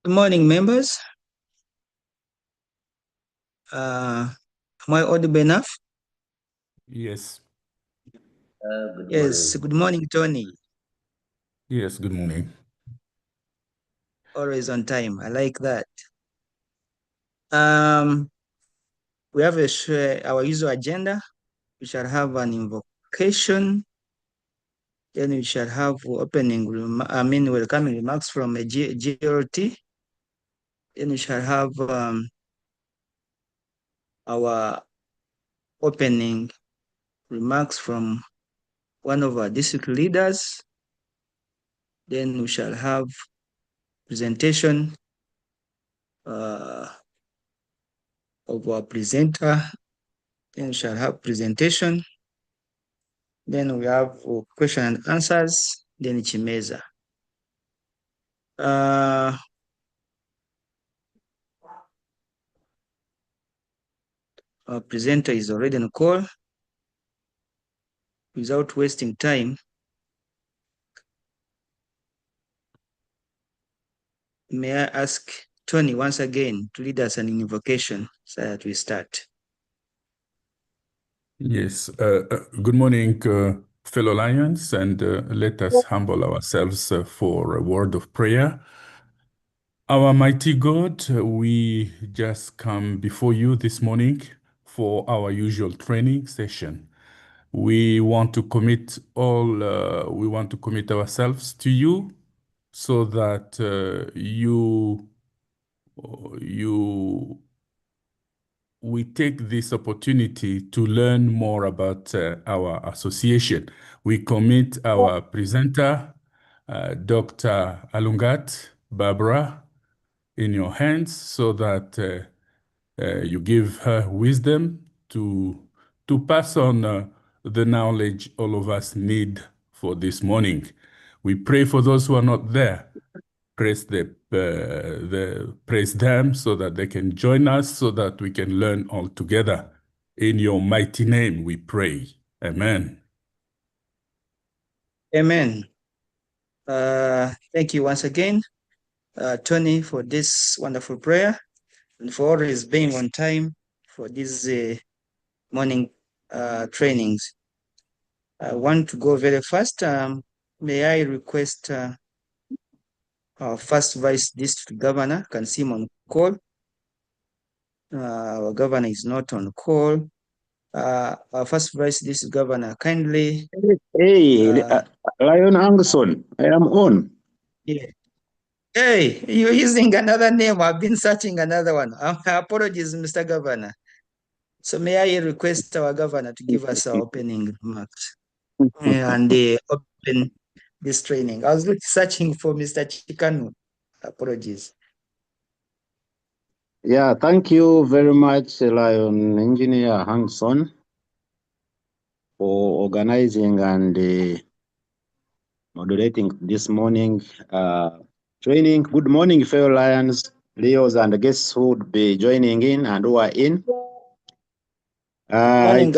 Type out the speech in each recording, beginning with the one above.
Good morning, members. Am I audible enough? Yes. Good Yes. morning. Good morning, Tony. Yes, good morning. Always on time. I like that. We have our usual agenda. We shall have an invocation. Then we shall have welcoming remarks from a GLT. Then we shall have our opening remarks from one of our district leaders. Then we shall have presentation of our presenter. Then we shall have presentation. Then we have question and answers. Then Chimeza. Our presenter is already on call. Without wasting time, may I ask Tony once again to lead us an invocation so that we start. Yes. Good morning, fellow Lions, and let us humble ourselves for a word of prayer. Our mighty God, we just come before you this morning for our usual training session. We want to commit ourselves to you so that we take this opportunity to learn more about our association. We commit our presenter, Dr. Alungat Barbara, in your hands so that you give her wisdom to pass on the knowledge all of us need for this morning. We pray for those who are not there. Praise them so that they can join us so that we can learn all together. In your mighty name we pray. Amen. Amen. Thank you once again, Tony, for this wonderful prayer and for always being on time for these morning trainings. I want to go very fast. May I request our first Vice District Governor, Kansim, on call. Our governor is not on call. Our first Vice District Governor, kindly. Hey, Lion Anderson, I am on. Yeah. Hey, you're using another name. I've been searching another one. Apologies, Mr. Governor. So may I request our governor to give us our opening remarks and open this training. I was searching for Mr. Chikanu. Apologies. Yeah, thank you very much, Lion Engineer Hanson, for organizing and moderating this morning training. Good morning, fellow Lions, Leos, and guests who would be joining in and who are in. Morning,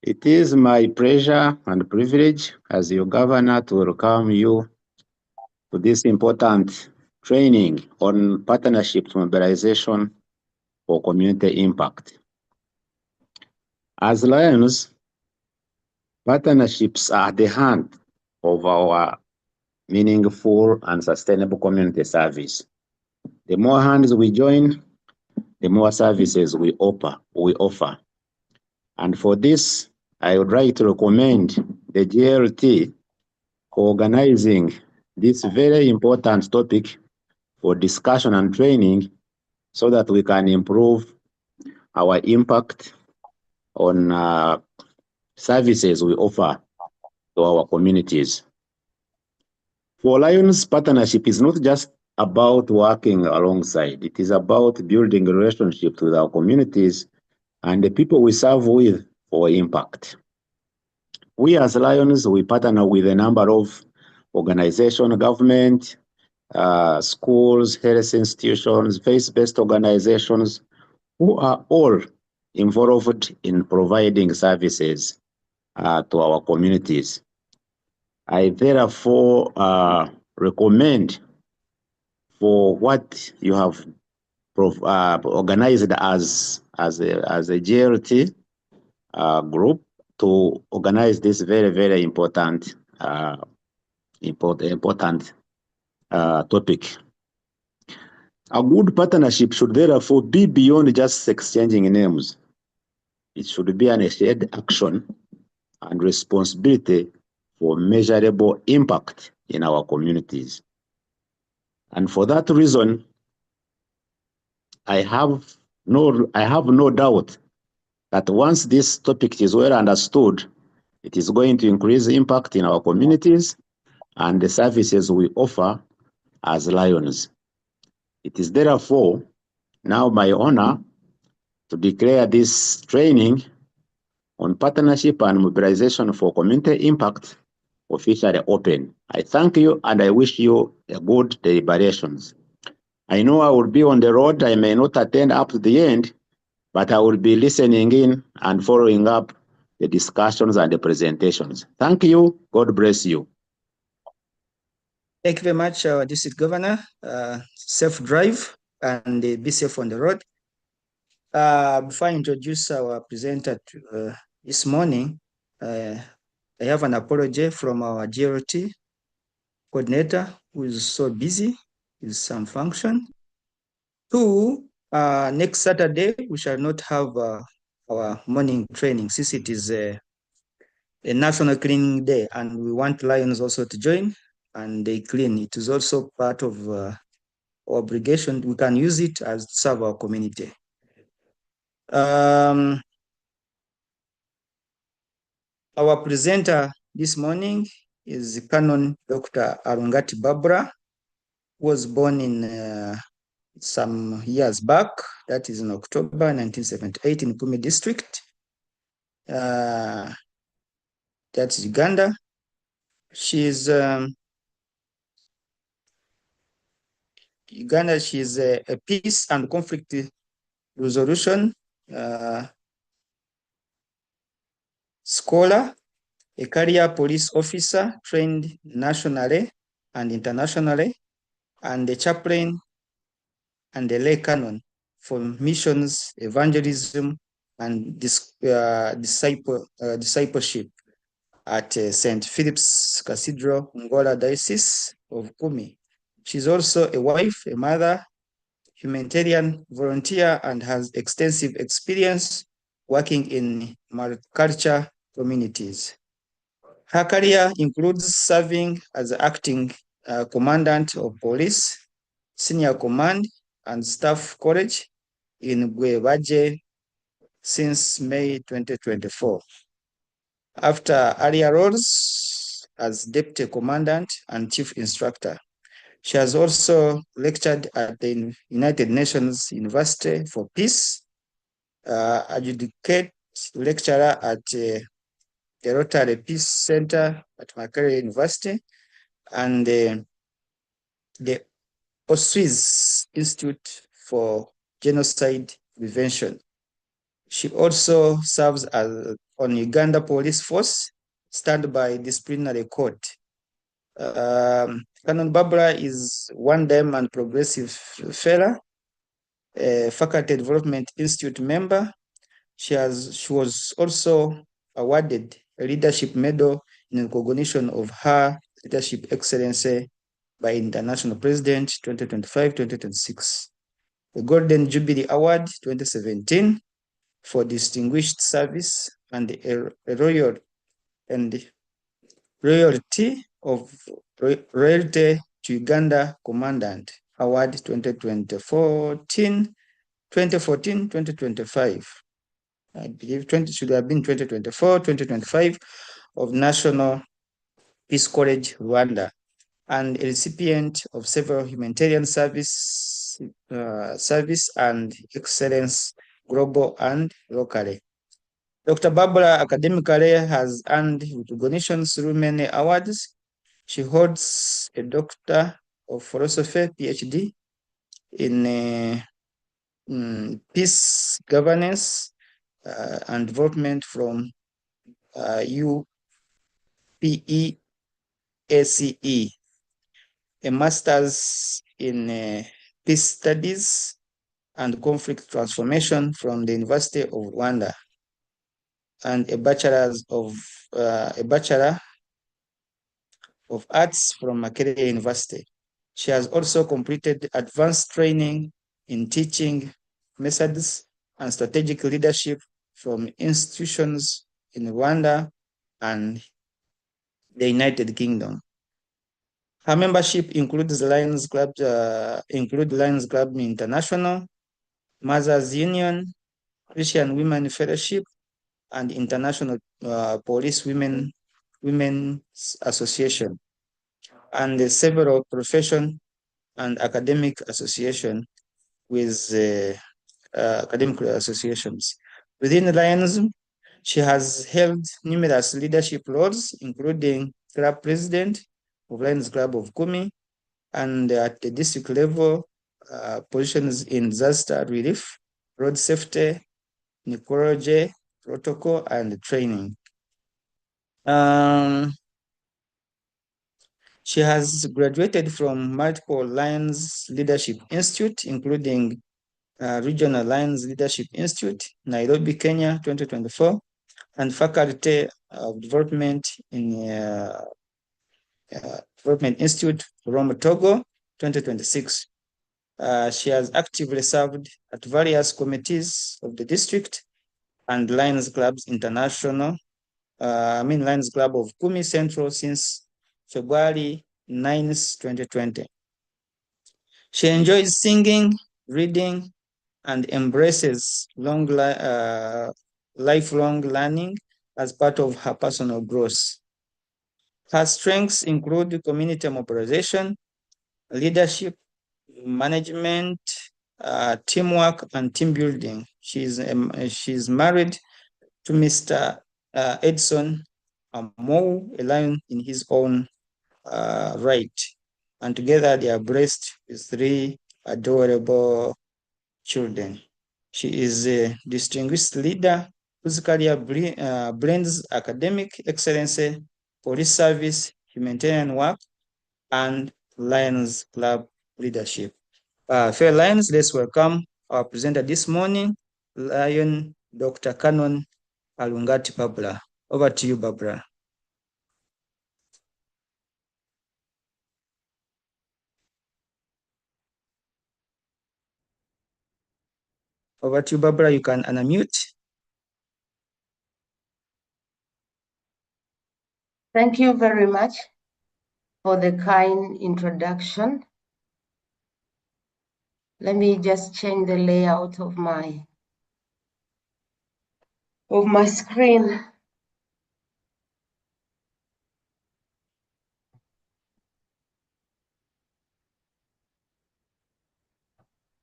It is my pleasure and privilege as your governor to welcome you to this important training on partnership mobilization for community impact. As Lions, partnerships are the hand of our meaningful and sustainable community service. The more hands we join, the more services we offer. And for this, I would like to recommend the GLT for organizing this very important topic for discussion and training so that we can improve our impact on services we offer to our communities. For Lions, partnership is not just about working alongside. It is about building relationships with our communities and the people we serve with for impact. We as Lions, we partner with a number of organizations, government, schools, health institutions, faith-based organizations, who are all involved in providing services to our communities. I therefore recommend for what you have organized as a GLT group to organize this very important topic. A good partnership should therefore be beyond just exchanging names. It should be an shared action and responsibility for measurable impact in our communities. And for that reason, I have no doubt that once this topic is well understood, it is going to increase impact in our communities and the services we offer as Lions. It is therefore now my honor to declare this training on partnership and mobilization for community impact officially open. I thank you and I wish you a good deliberations. I know I will be on the road. I may not attend up to the end, but I will be listening in and following up the discussions and the presentations. Thank you. God bless you. Thank you very much, District Governor. Safe drive and be safe on the road. Before I introduce our presenter this morning, I have an apology from our GLT coordinator who is so busy with some function. Two, next Saturday, we shall not have our morning training since it is a national cleaning day and we want Lions also to join and they clean. It is also part of our obligation. We can use it as to serve our community. Our presenter this morning is Canon Dr. Alungati Barbara, who was born in some years back, that is in October 1978 in Kumi district. That's Uganda. She's Uganda. She's a peace and conflict resolution scholar, a career police officer trained nationally and internationally, and a chaplain and a lay canon for missions, evangelism, and discipleship at St. Philip's Cathedral, Ngola Diocese of Kumi. She's also a wife, a mother, humanitarian volunteer, and has extensive experience working in multicultural communities. Her career includes serving as acting commandant of police, senior command, and staff college in Gwebaje since May 2024. After earlier roles as deputy commandant and chief instructor, she has also lectured at the United Nations University for Peace, adjudicate lecturer at the Rotary Peace Center at Makerere University, and the Auschwitz Institute for Genocide Prevention. She also serves on Uganda Police Force Standby Disciplinary Court. Canon Barbara is one Diamond Progressive Fellow, a Faculty Development Institute member. She was also awarded a leadership medal in recognition of her leadership excellence by International President 2025-2026. The Golden Jubilee Award 2017 for distinguished service and a royalty to Uganda Commandant Award 2014-2025. I believe 20 should have been 2024-2025 of National Peace College Rwanda, and a recipient of several humanitarian service and excellence global and locally. Dr. Barbara academically has earned recognitions through many awards. She holds a Doctor of Philosophy, PhD, in peace governance and development from UPEACE. a master's in peace studies and conflict transformation from the University of Rwanda, and a bachelor of arts from Makerere University. She has also completed advanced training in teaching methods and strategic leadership from institutions in Rwanda and the United Kingdom. Her membership includes Lions Club International, Mothers Union, Christian Women Fellowship, and International Police Women's Association, and several profession and academic association with academic associations. Within Lions, she has held numerous leadership roles, including club president of Lions Club of Kumi, and at the district level, positions in disaster relief, road safety, necrology, protocol, and training. She has graduated from multiple Lions Leadership Institute, including Regional Lions Leadership Institute, Nairobi, Kenya, 2024, and Faculty of Development in Development Institute, Rome, Togo, 2026. She has actively served at various committees of the district and Lions Clubs International, Lions Club of Kumi Central since February 9th, 2020. She enjoys singing, reading, and embraces lifelong learning as part of her personal growth. Her strengths include community mobilization, leadership, management, teamwork, and team building. She's married to Mr. Edson Amou, a lion in his own right. And together they are blessed with 3 adorable children. She is a distinguished leader whose career blends academic excellence, police service, humanitarian work, and Lions Club leadership. Fair Lions, let's welcome our presenter this morning, Lion Dr. Canon Alungati Barbara. Over to you, Barbara. Over to you, Barbara. You can unmute. Thank you very much for the kind introduction. Let me just change the layout of my screen.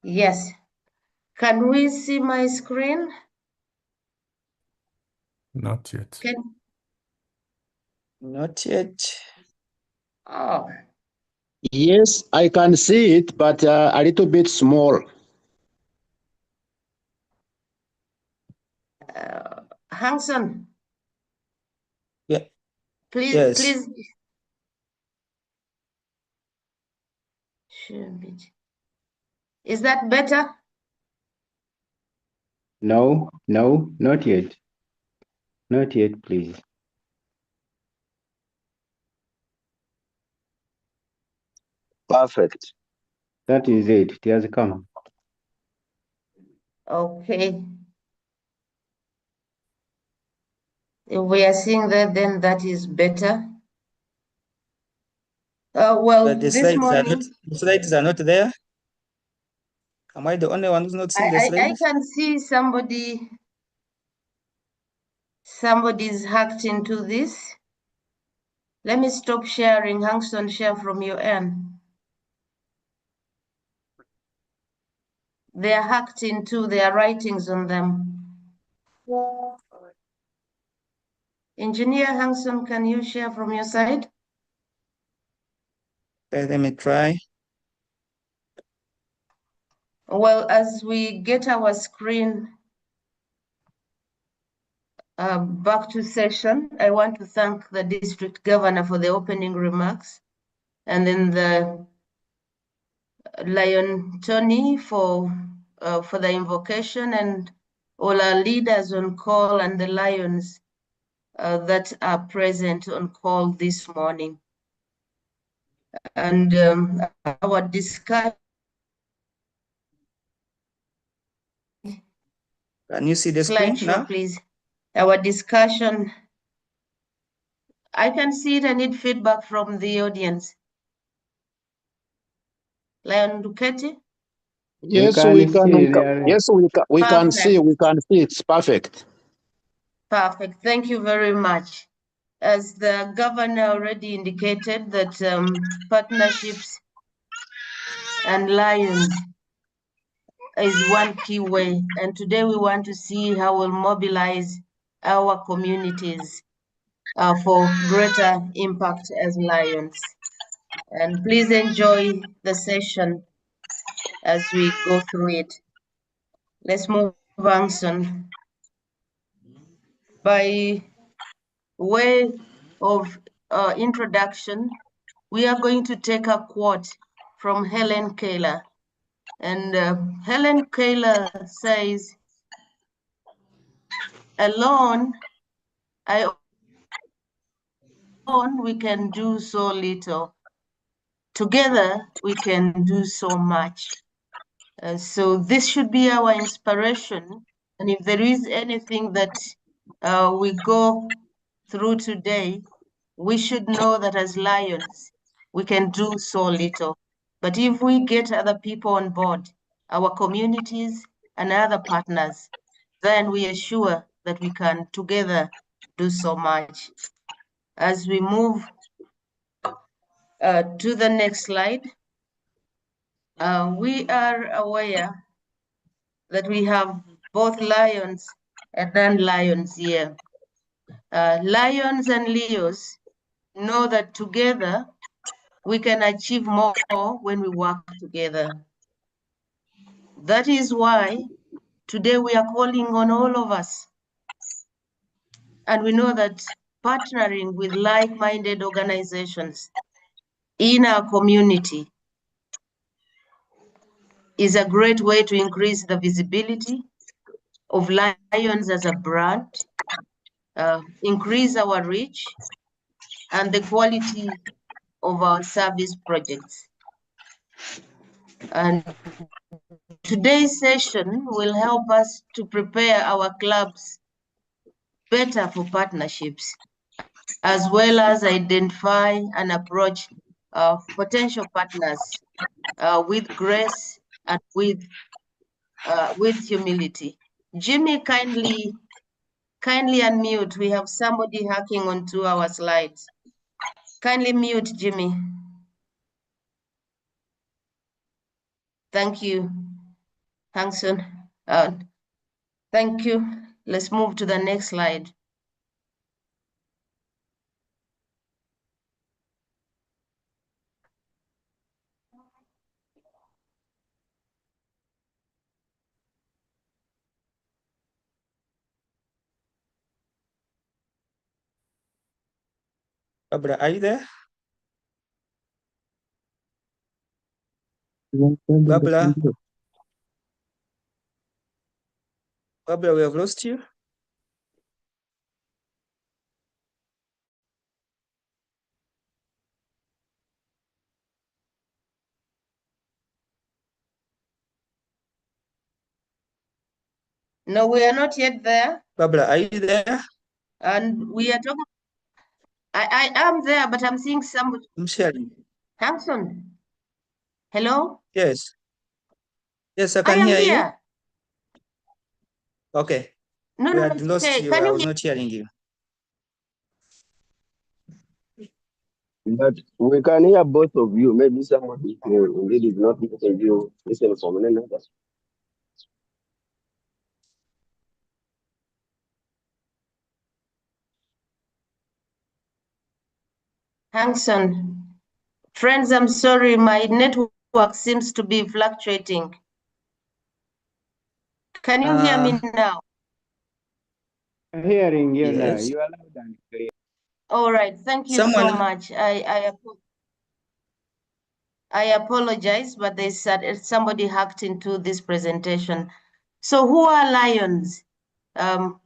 Yes. Can we see my screen? Not yet. Not yet. Oh. Yes, I can see it, but a little bit small. Hanson. Yeah. Please, yes. please. Is that better? No, not yet. Not yet, please. Perfect. That is it. It has come. Okay. If we are seeing that, then that is better. Well, But the this morning... the slides are not there. Am I the only one who's not seeing the slides? I can see somebody's hacked into this. Let me stop sharing. Hanson, share from your end. They are hacked into their writings on them. Engineer Hanson, can you share from your side? Okay, let me try. Well, as we get our screen back to session, I want to thank the district governor for the opening remarks and then the Lion Tony for the invocation, and all our leaders on call and the lions that are present on call this morning. And our discussion. Can you see the screen now? Please. Our discussion. I can see it. I need feedback from the audience. Lion Duketi? Yes, we can. Yes, we can see. We can see. It's perfect. Perfect. Thank you very much. As the governor already indicated that partnerships and lions is one key way. And today we want to see how we'll mobilize our communities for greater impact as lions. And please enjoy the session as we go through it. Let's move on. By way of introduction, we are going to take a quote from Helen Keller. And Helen Keller says, alone we can do so little. Together, we can do so much. So this should be our inspiration. And if there is anything that we go through today, we should know that as lions, we can do so little. But if we get other people on board, our communities and other partners, then we are sure that we can together do so much. As we move to the next slide, we are aware that we have both lions and non-lions here. Lions and Leos know that together we can achieve more when we work together. That is why today we are calling on all of us. And we know that partnering with like-minded organizations in our community is a great way to increase the visibility of lions as a brand, increase our reach, and the quality of our service projects. And today's session will help us to prepare our clubs better for partnerships, as well as identify and approach potential partners with grace and with humility. Jimmy, kindly unmute. We have somebody hacking onto our slides. Kindly mute, Jimmy. Thank you, Hanson. Thank you. Let's move to the next slide. Barbara, are you there? Barbara? Barbara, we have lost you. No, we are not yet there. Barbara, are you there? And we are talking. I am there, but I'm seeing somebody. I'm sharing. Hanson. Hello? Yes. Yes, I can hear you. Okay. No, we no, had lost okay. you. Can I you was hear? not hearing you. But we can hear both of you. Maybe somebody who indeed is not listening to you, listen from another. Hanson. Friends, I'm sorry. My network seems to be fluctuating. Can you hear me now? Hearing you now. Yes. You are loud and clear. All right. Thank you so much. I apologize, but somebody hacked into this presentation. So who are Lions?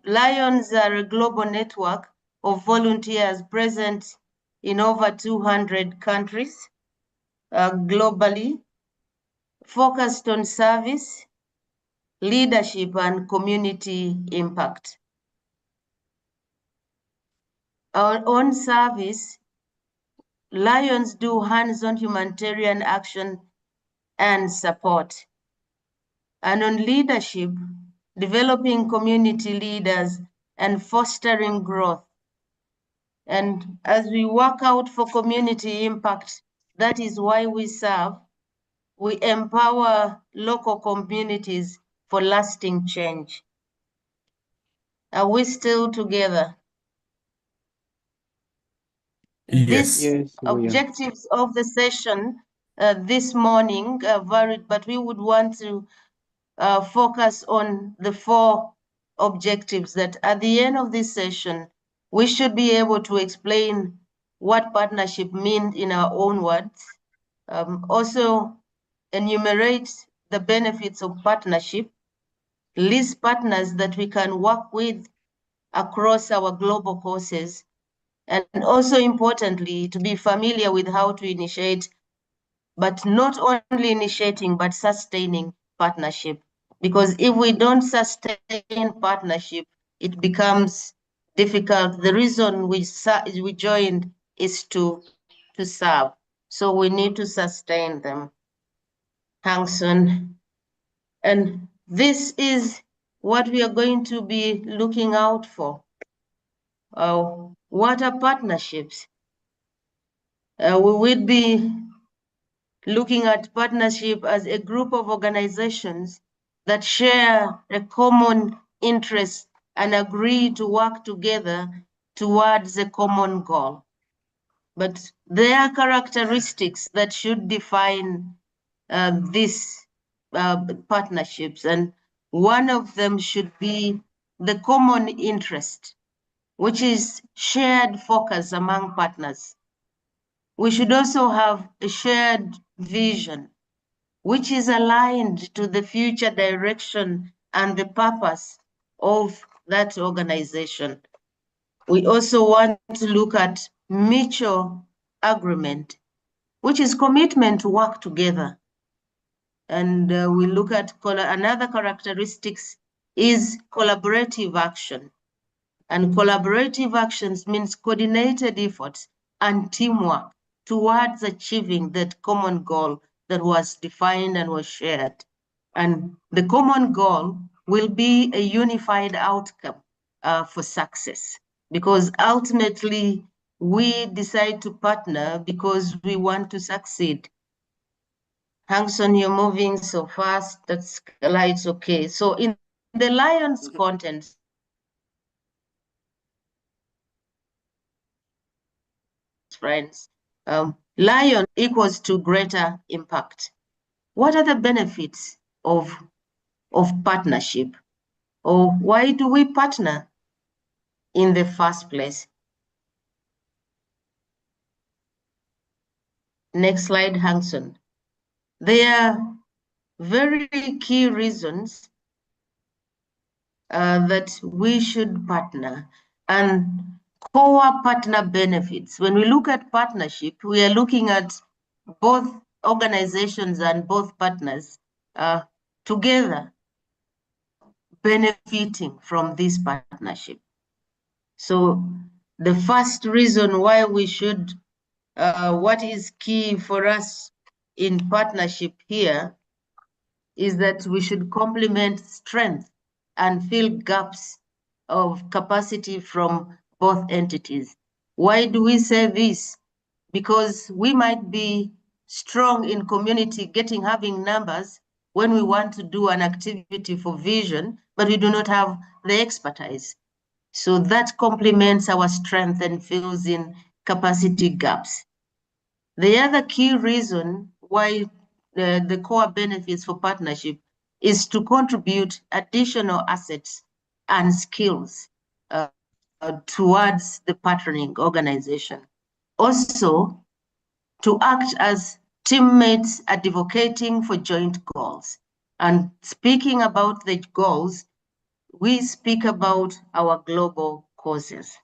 Lions are a global network of volunteers present in over 200 countries globally, focused on service, leadership, and community impact. On service, Lions do hands-on humanitarian action and support. And on leadership, developing community leaders and fostering growth. And as we work out for community impact, that is why we serve. We empower local communities for lasting change. Are we still together? Yes. These objectives of the session this morning varied, but we would want to focus on the 4 objectives that at the end of this session, we should be able to explain what partnership means in our own words. Also enumerate the benefits of partnership, list partners that we can work with across our global courses, and also importantly, to be familiar with how to initiate, but not only initiating, but sustaining partnership. Because if we don't sustain partnership, it becomes difficult. The reason we joined is to serve. So we need to sustain them. Hangs on. And this is what we are going to be looking out for. What are partnerships? We will be looking at partnership as a group of organizations that share a common interest and agree to work together towards a common goal. But there are characteristics that should define these partnerships, and one of them should be the common interest, which is shared focus among partners. We should also have a shared vision, which is aligned to the future direction and the purpose of that organization. We also want to look at mutual agreement, which is commitment to work together. And we look at another characteristics is collaborative action. And collaborative actions means coordinated efforts and teamwork towards achieving that common goal that was defined and was shared. And the common goal will be a unified outcome for success, because ultimately we decide to partner because we want to succeed. Hangson, you're moving so fast, that's lights okay. So in the Lions contents, friends, Lion equals to greater impact. What are the benefits of partnership? Or why do we partner in the first place? Next slide, Hangson. There are very key reasons that we should partner, and core partner benefits. When we look at partnership, we are looking at both organizations and both partners together benefiting from this partnership. So the first reason why we should, what is key for us in partnership here is that we should complement strength and fill gaps of capacity from both entities. Why do we say this? Because we might be strong in community having numbers when we want to do an activity for vision, but we do not have the expertise. So that complements our strength and fills in capacity gaps. The other key reason why the core benefits for partnership is to contribute additional assets and skills towards the partnering organization. Also, to act as teammates advocating for joint goals. And speaking about the goals, we speak about our global causes.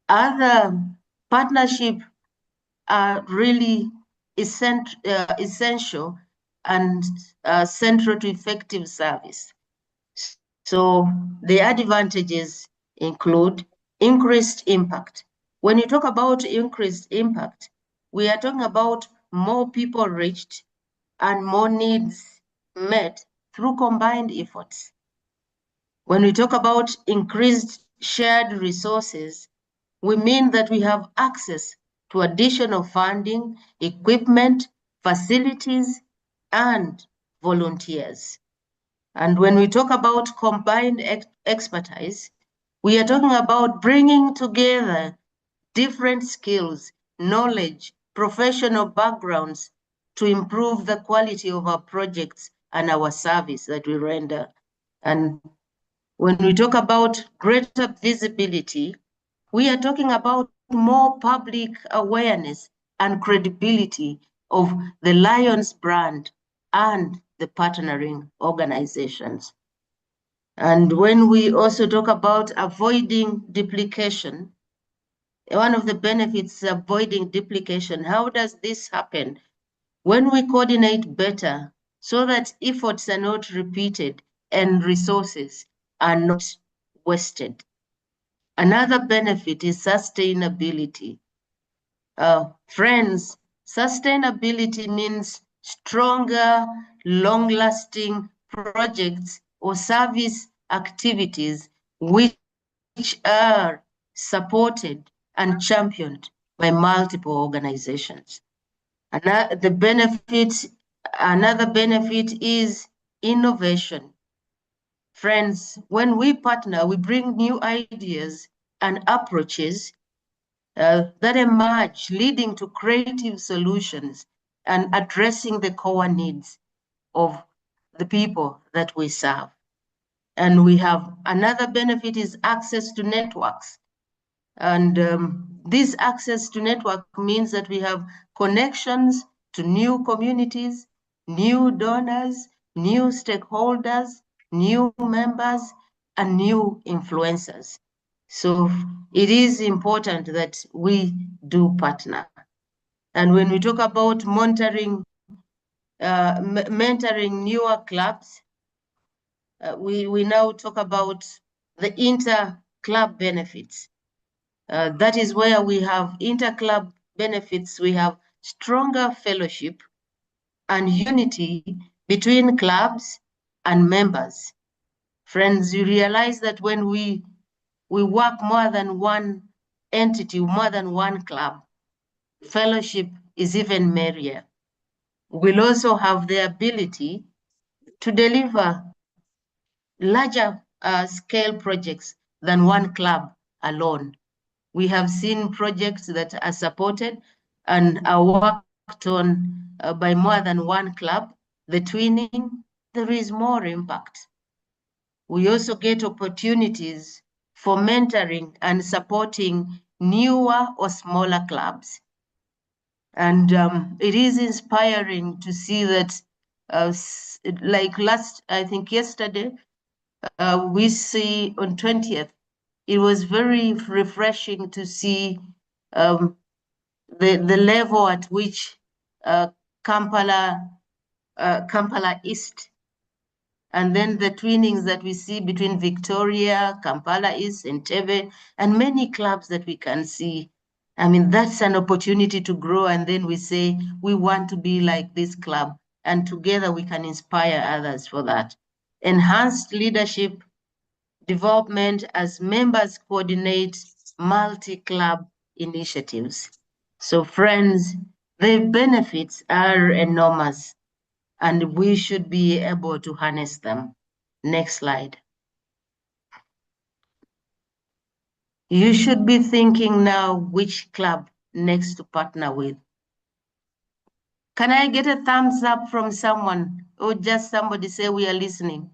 Other partnerships are really essential and central to effective service. So the advantages include increased impact. When you talk about increased impact, we are talking about more people reached and more needs met through combined efforts. When we talk about increased shared resources, we mean that we have access to additional funding, equipment, facilities, and volunteers. And when we talk about combined expertise, we are talking about bringing together different skills, knowledge, professional backgrounds to improve the quality of our projects and our service that we render. And when we talk about greater visibility, we are talking about more public awareness and credibility of the Lions brand and the partnering organizations. And when we also talk about avoiding duplication, one of the benefits is avoiding duplication. How does this happen? When we coordinate better so that efforts are not repeated and resources are not wasted. Another benefit is sustainability. Friends, sustainability means stronger, long-lasting projects or service activities which are supported and championed by multiple organizations. Another benefit is innovation. Friends, when we partner, we bring new ideas and approaches that emerge, leading to creative solutions and addressing the core needs of the people that we serve. And we have another benefit is access to networks. And this access to network means that we have connections to new communities, new donors, new stakeholders, new members, and new influencers. So it is important that we do partner. And when we talk about mentoring newer clubs, we now talk about the inter-club benefits. That is where we have inter-club benefits. We have stronger fellowship and unity between clubs and members. Friends, you realize that when we work more than one entity, more than one club, fellowship is even merrier. We'll also have the ability to deliver larger scale projects than one club alone. We have seen projects that are supported and are worked on by more than one club. The twinning, there is more impact. We also get opportunities for mentoring and supporting newer or smaller clubs. And it is inspiring to see that, like I think yesterday, we see on 20th, it was very refreshing to see the level at which Kampala East, and then the twinnings that we see between Victoria, Kampala East, Entebbe, and many clubs that we can see. I mean, that's an opportunity to grow, and then we say, we want to be like this club, and together we can inspire others for that. Enhanced leadership development as members coordinate multi-club initiatives. So friends, the benefits are enormous and we should be able to harness them. Next slide. You should be thinking now which club next to partner with. Can I get a thumbs up from someone or just somebody say we are listening?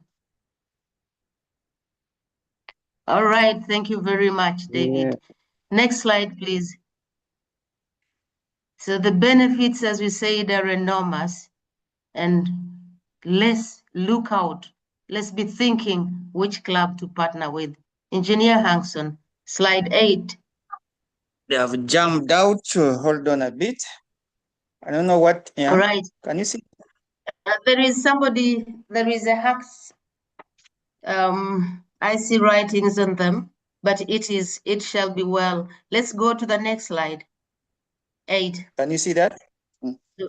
All right, thank you very much, David. Yeah. Next slide, please. So the benefits, as we said, are enormous, and let's look out. Let's be thinking which club to partner with. Engineer Hanson, slide 8. They have jumped out. Hold on a bit. I don't know what. Yeah. All right. Can you see? There is a Hacks. I see writings on them, but it shall be well. Let's go to the next slide. 8. Can you see that?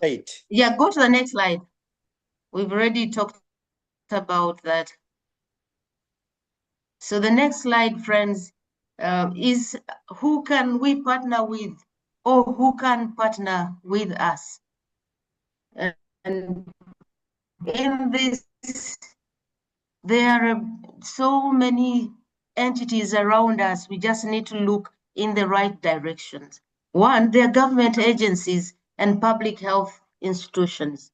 8. Yeah, go to the next slide. We've already talked about that. So the next slide, friends, is who can we partner with, or who can partner with us? And in this, there are so many entities around us. We just need to look in the right directions. One, there are government agencies and public health institutions.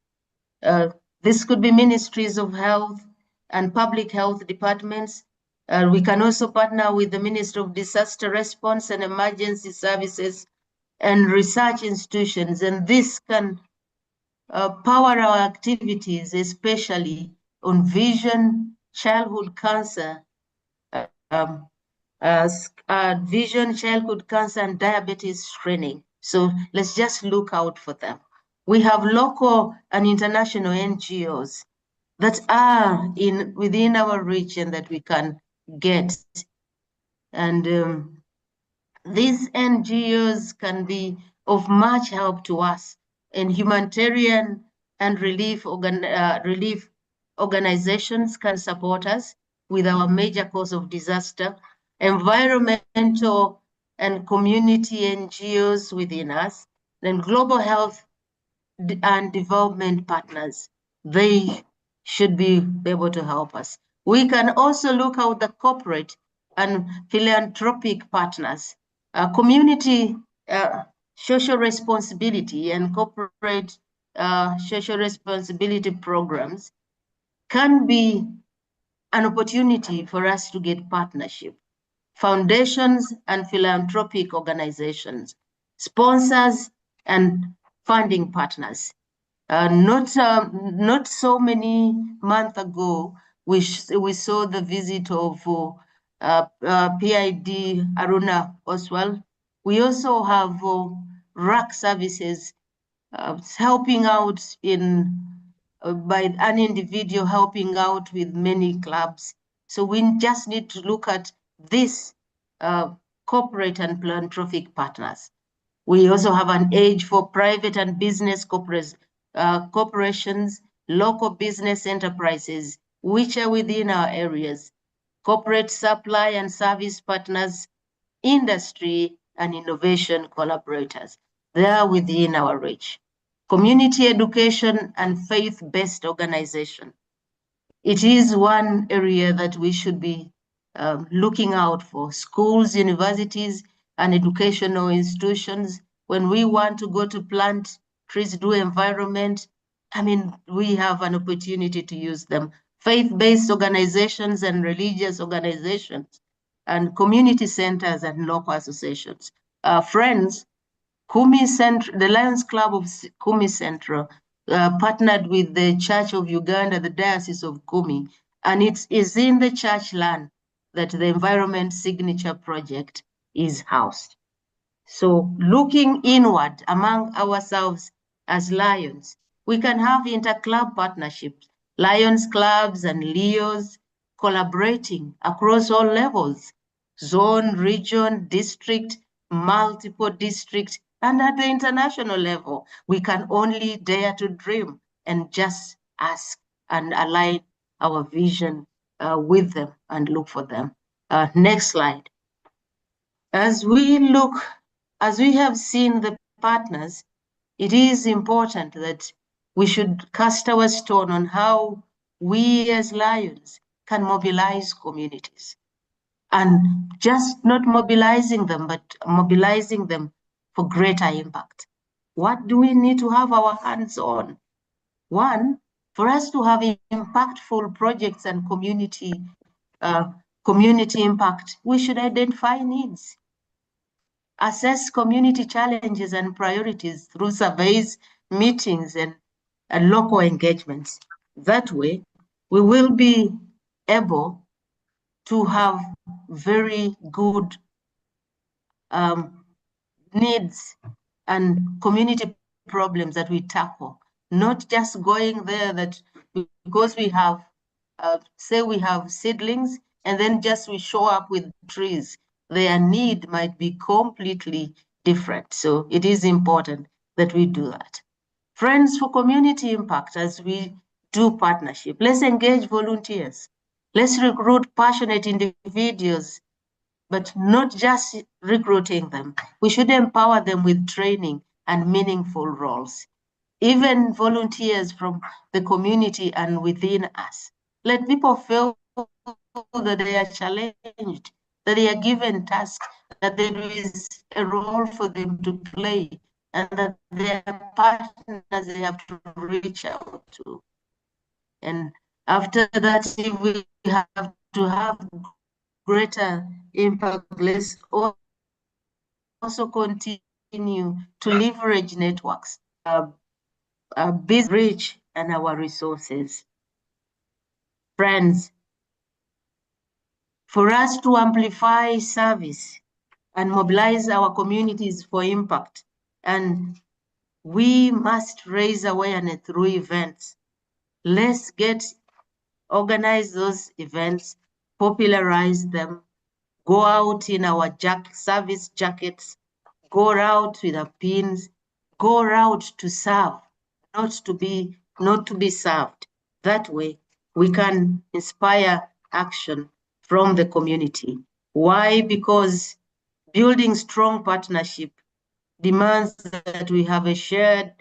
This could be ministries of health and public health departments. We can also partner with the Ministry of Disaster Response and Emergency Services and research institutions, and this can power our activities, especially on vision, childhood cancer, vision, childhood cancer, and diabetes screening. So let's just look out for them. We have local and international NGOs that are within our region that we can get. And these NGOs can be of much help to us in humanitarian and relief organizations can support us with our major cause of disaster, environmental and community NGOs within us, then global health and development partners. They should be able to help us. We can also look at the corporate and philanthropic partners, community social responsibility and corporate social responsibility programs can be an opportunity for us to get partnership. Foundations and philanthropic organizations, sponsors and funding partners. Not so many months ago, we saw the visit of PID Aruna Oswald. We also have RAC services helping out by an individual helping out with many clubs. So we just need to look at this corporate and philanthropic partners. We also have an age for private and business corporations, local business enterprises, which are within our areas, corporate supply and service partners, industry and innovation collaborators. They are within our reach. Community education and faith-based organization. It is one area that we should be looking out for. Schools, universities, and educational institutions. When we want to go to plant trees, do environment, I mean, we have an opportunity to use them. Faith-based organizations and religious organizations, and community centers and local associations. Friends, Kumi Central, the Lions Club of Kumi Central partnered with the Church of Uganda, the Diocese of Kumi, and it is in the church land that the Environment Signature Project is housed. So looking inward among ourselves as Lions, we can have inter-club partnerships, Lions clubs and Leos collaborating across all levels, zone, region, district, multiple districts, and at the international level. We can only dare to dream and just ask and align our vision with them and look for them. Next slide. As we have seen the partners, it is important that we should cast our stone on how we as Lions can mobilize communities. And just not mobilizing them, but mobilizing them for greater impact. What do we need to have our hands on? One, for us to have impactful projects and community impact, we should identify needs. assess community challenges and priorities through surveys, meetings, and local engagements. That way, we will be able to have very good needs and community problems that we tackle, not just going there that because we have, say we have seedlings and then just we show up with trees, their need might be completely different. So it is important that we do that. Friends for community impact, as we do partnership, let's engage volunteers. Let's recruit passionate individuals, but not just recruiting them. We should empower them with training and meaningful roles. Even volunteers from the community and within us. Let people feel that they are challenged, that they are given tasks, that there is a role for them to play, and that their partners they have to reach out to. And after that, if we have to have greater impact, let's also continue to leverage networks, business reach, and our resources. Friends, for us to amplify service and mobilize our communities for impact, and we must raise awareness through events. Let's organize those events, popularize them, go out in our service jackets, go out with our pins, go out to serve, not to be served. That way, we can inspire action from the community. Why? Because building strong partnership demands that we have a shared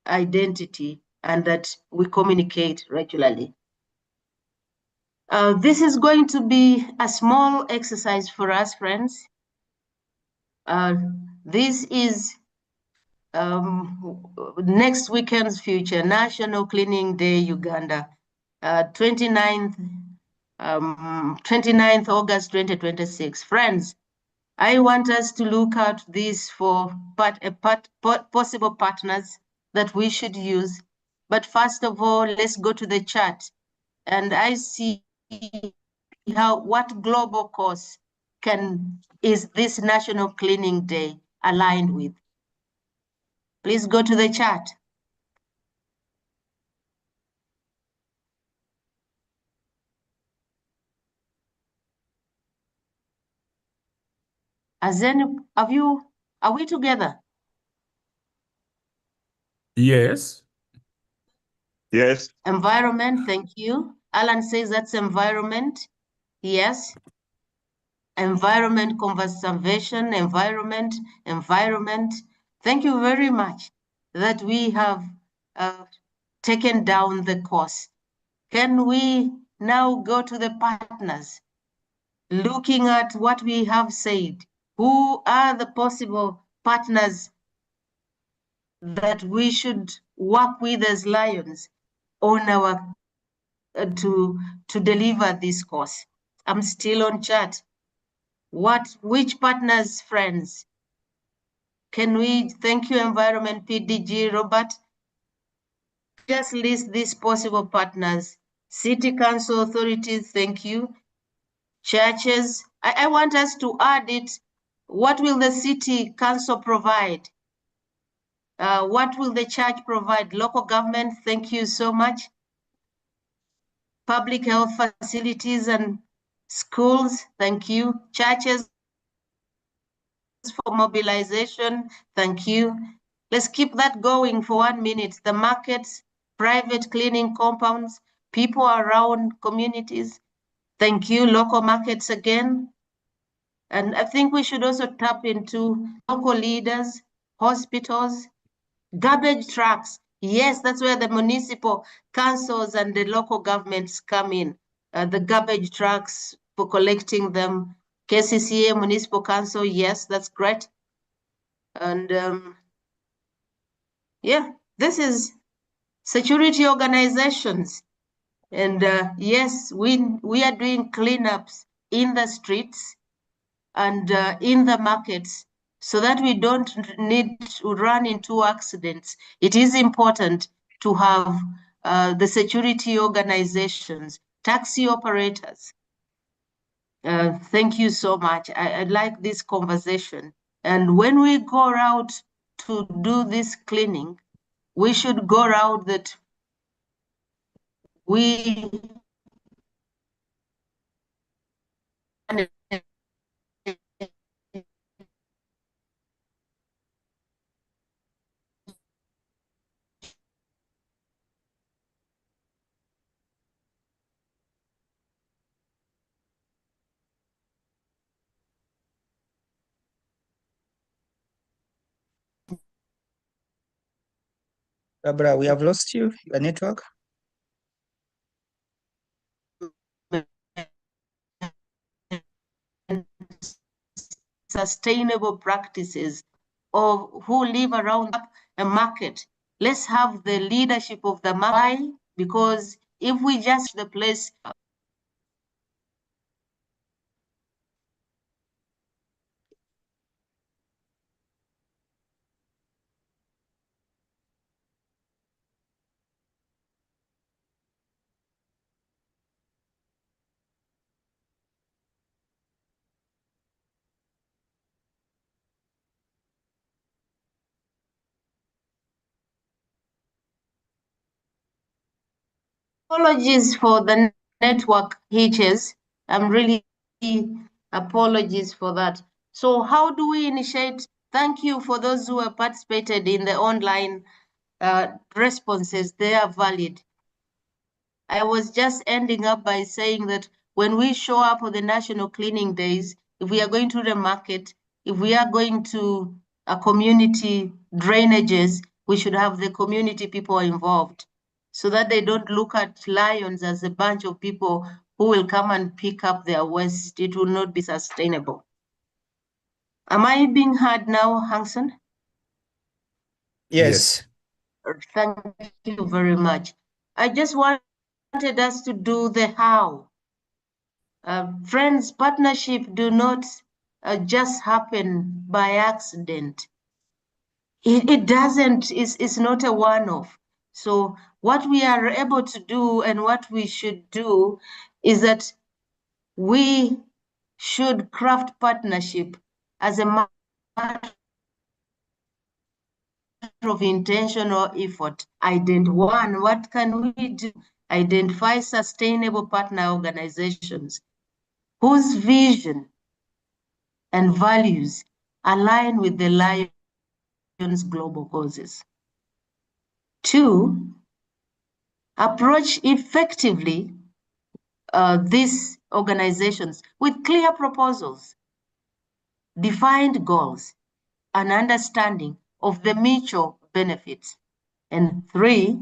identity and that we communicate regularly. This is going to be a small exercise for us, friends. This is next weekend's future, National Cleaning Day, Uganda, 29th August 2026. Friends, I want us to look at this for possible partners that we should use. But first of all, let's go to the chat. And I see what global cause is this National Cleaning Day aligned with. Please go to the chat. Are we together? Yes. Yes. Environment, thank you. Alan says that's environment. Yes. Environment conservation, environment. Thank you very much that we have taken down the course. Can we now go to the partners? Looking at what we have said, who are the possible partners that we should work with as Lions on our to deliver this course? I'm still on chat. Which partners, friends? Can we thank you, Environment PDG Robert? Just list these possible partners. City Council authorities, thank you. Churches, I want us to add it. What will the City Council provide? What will the church provide? Local government, thank you so much. Public health facilities and schools, thank you. Churches for mobilization, thank you. Let's keep that going for 1 minute. The markets, private cleaning compounds, people around communities, thank you. Local markets again. And I think we should also tap into local leaders, hospitals, garbage trucks. Yes, that's where the municipal councils and the local governments come in. The garbage trucks for collecting them. KCCA, municipal council, yes, that's great. And yeah, this is security organizations. And yes, we are doing cleanups in the streets and in the markets so that we don't need to run into accidents. It is important to have the security organizations, taxi operators. Thank you so much. I like this conversation. And when we go out to do this cleaning, we should go out that we Barbara, we have lost you, your network. sustainable practices of who live around a market. Let's have the leadership of the market, because if we just the place apologies for the network hitches. I'm really apologies for that. So how do we initiate? Thank you for those who have participated in the online responses. They are valid. I was just ending up by saying that when we show up on the National Cleaning Days, if we are going to the market, if we are going to a community drainages, we should have the community people involved so that they don't look at Lions as a bunch of people who will come and pick up their waste. It will not be sustainable. Am I being heard now, Hanson? Yes. Thank you very much. I just wanted us to do the how. Friends, partnership do not just happen by accident. It doesn't, it's not a one-off. So what we are able to do and what we should do is that we should craft partnership as a matter of intentional effort. One, what can we do? Identify sustainable partner organizations whose vision and values align with the Lions global causes. 2, approach effectively these organizations with clear proposals, defined goals, and understanding of the mutual benefits. And 3,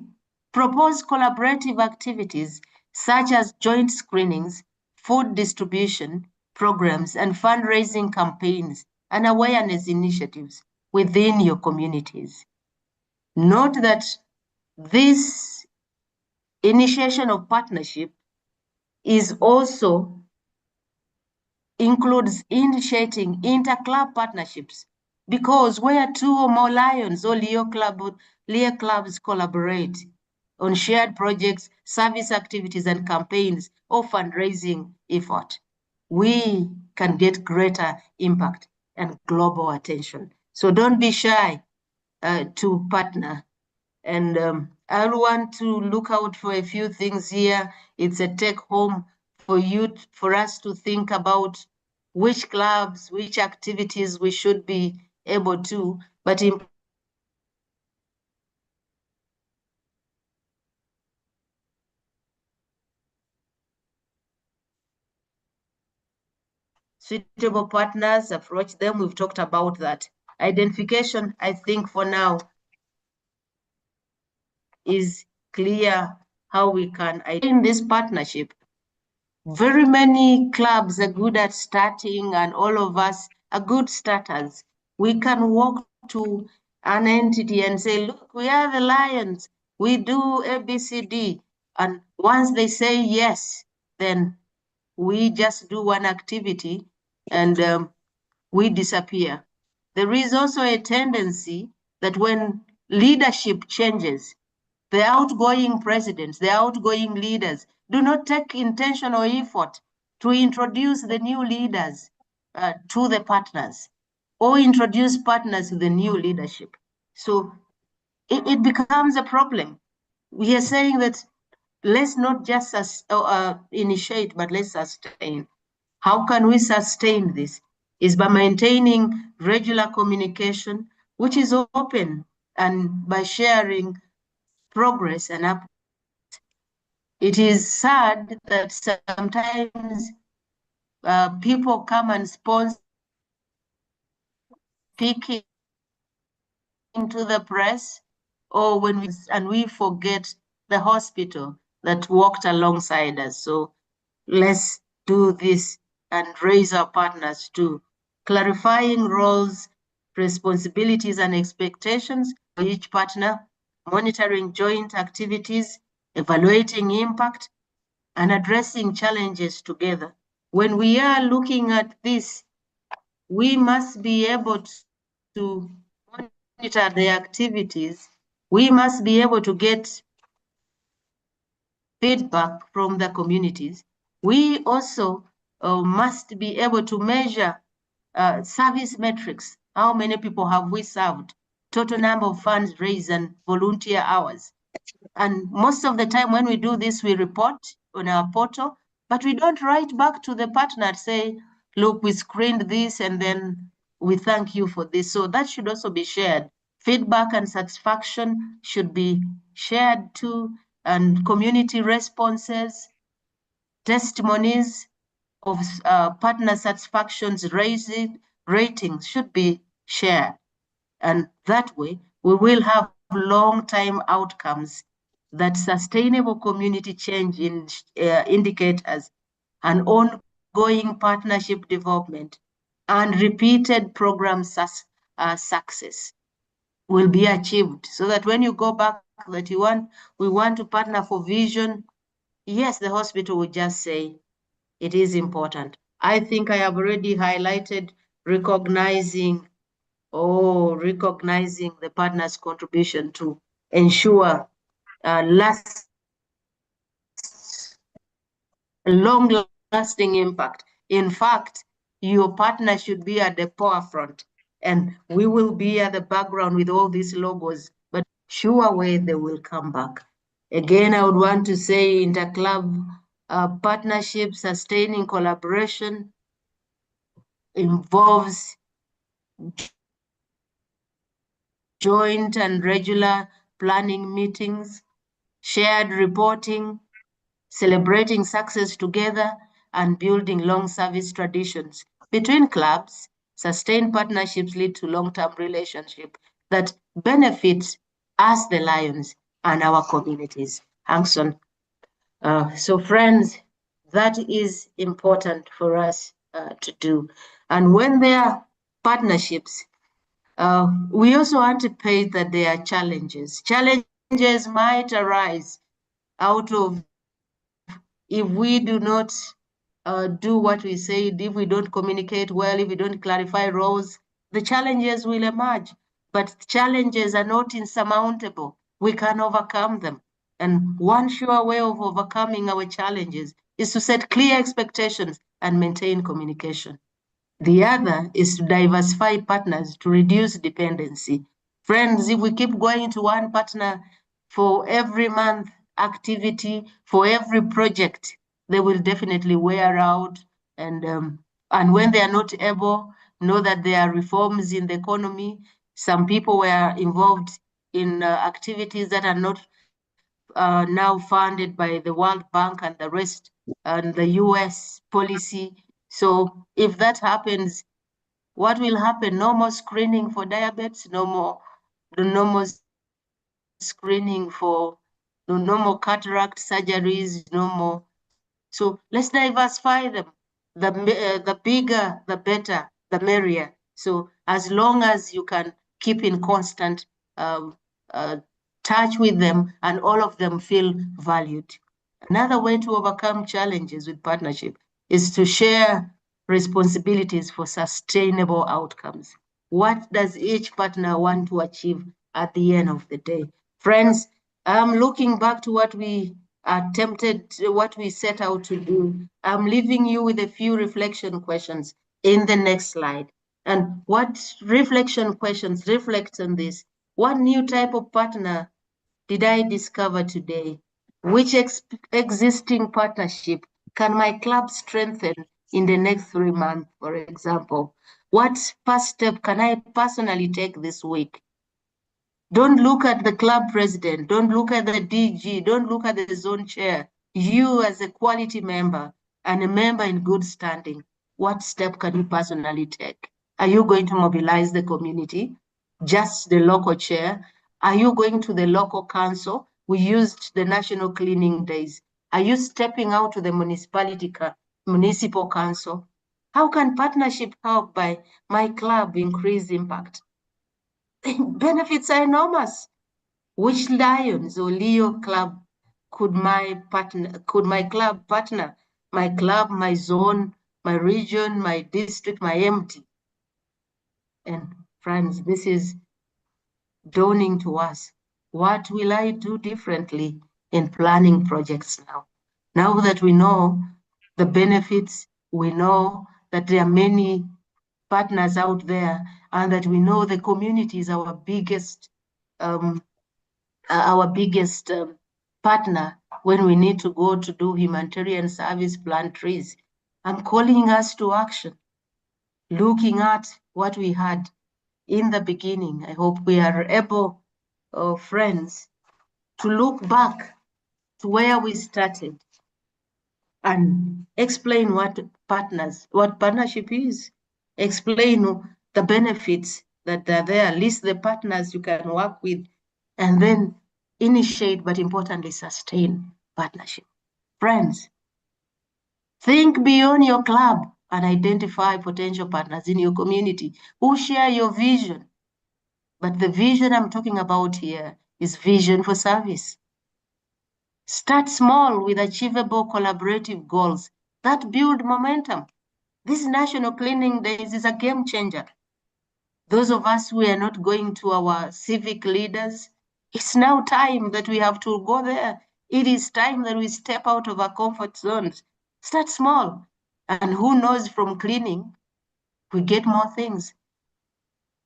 propose collaborative activities such as joint screenings, food distribution programs, and fundraising campaigns and awareness initiatives within your communities. Note that this initiation of partnership is also includes initiating inter-club partnerships, because where 2 or more Lions or Leo clubs collaborate on shared projects, service activities, and campaigns or fundraising effort, we can get greater impact and global attention. So don't be shy to partner. And I want to look out for a few things here. It's a take home for you, for us to think about which clubs, which activities we should be able to, but in suitable partners, approach them. We've talked about that. Identification, I think for now, is clear how we can in this partnership. Very many clubs are good at starting, and all of us are good starters. We can walk to an entity and say, look, we are the Lions. We do ABCD. And once they say yes, then we just do one activity and we disappear. there is also a tendency that when leadership changes, the outgoing presidents, the outgoing leaders do not take intentional effort to introduce the new leaders to the partners or introduce partners to the new leadership. So it becomes a problem. We are saying that let's not just initiate, but let's sustain. How can we sustain this? Is by maintaining regular communication, which is open, and by sharing progress and up. It is sad that sometimes people come and sponsor speaking to the press, or when we forget the hospital that walked alongside us. So let's do this and raise our partners too. Clarifying roles, responsibilities, and expectations for each partner, monitoring joint activities, evaluating impact, and addressing challenges together. When we are looking at this, we must be able to monitor the activities. We must be able to get feedback from the communities. We also must be able to measure service metrics. How many people have we served? Total number of funds raised and volunteer hours. And most of the time when we do this, we report on our portal, but we don't write back to the partner and say, look, we screened this and then we thank you for this. So that should also be shared. Feedback and satisfaction should be shared too, and community responses, testimonies of partner satisfactions ratings should be shared. And that way, we will have long-term outcomes that sustainable community change indicators, an ongoing partnership development, and repeated program success will be achieved. So that when you go back that we want to partner for vision, yes, the hospital will just say, it is important. I think I have already highlighted recognizing the partner's contribution to ensure long-lasting impact. In fact, your partner should be at the forefront, and we will be at the background with all these logos, but sure way they will come back. Again, I would want to say interclub partnership, sustaining collaboration involves joint and regular planning meetings, shared reporting, celebrating success together, and building long service traditions. Between clubs, sustained partnerships lead to long-term relationships that benefit us, the Lions, and our communities. Thanks on. So friends, that is important for us to do. And when there are partnerships, we also anticipate that there are challenges. Challenges might arise out of if we do not do what we said, if we don't communicate well, if we don't clarify roles, the challenges will emerge. But challenges are not insurmountable. We can overcome them. And one sure way of overcoming our challenges is to set clear expectations and maintain communication. The other is to diversify partners to reduce dependency. Friends, if we keep going to one partner for every month activity, for every project, they will definitely wear out. And when they are not able, know that there are reforms in the economy. Some people were involved in activities that are not now funded by the World Bank and the rest, and the US policy. So if that happens, what will happen? No more screening for diabetes, no more screening for, no more cataract surgeries, no more. So let's diversify them. The bigger, the better, the merrier. So as long as you can keep in constant touch with them and all of them feel valued. Another way to overcome challenges with partnership is to share responsibilities for sustainable outcomes. What does each partner want to achieve at the end of the day? Friends, I'm looking back to what we what we set out to do. I'm leaving you with a few reflection questions in the next slide. And what reflection questions reflect on this? What new type of partner did I discover today? Which existing partnership can my club strengthen in the next 3 months, for example? What first step can I personally take this week? Don't look at the club president, don't look at the DG, don't look at the zone chair. You as a quality member and a member in good standing, what step can you personally take? Are you going to mobilize the community? Just the local chair? Are you going to the local council? We used the national cleaning days. Are you stepping out to the municipal council? How can partnership help by my club increase impact? Benefits are enormous. Which Lions or Leo club could my club partner, my club, my zone, my region, my district, my MT? And friends, this is dawning to us. What will I do differently in planning projects now? Now that we know the benefits, we know that there are many partners out there, and that we know the community is our biggest partner when we need to go to do humanitarian service, plant trees. I'm calling us to action, looking at what we had in the beginning. I hope we are able, friends, to look back to where we started and explain what partnership is, explain the benefits that are there, list the partners you can work with, and then initiate, but importantly, sustain partnership. Friends, think beyond your club and identify potential partners in your community who share your vision. But the vision I'm talking about here is vision for service. Start small with achievable collaborative goals that build momentum. This National Cleaning Days is a game changer. Those of us who are not going to our civic leaders, it's now time that we have to go there. It is time that we step out of our comfort zones. Start small. And who knows, from cleaning, we get more things.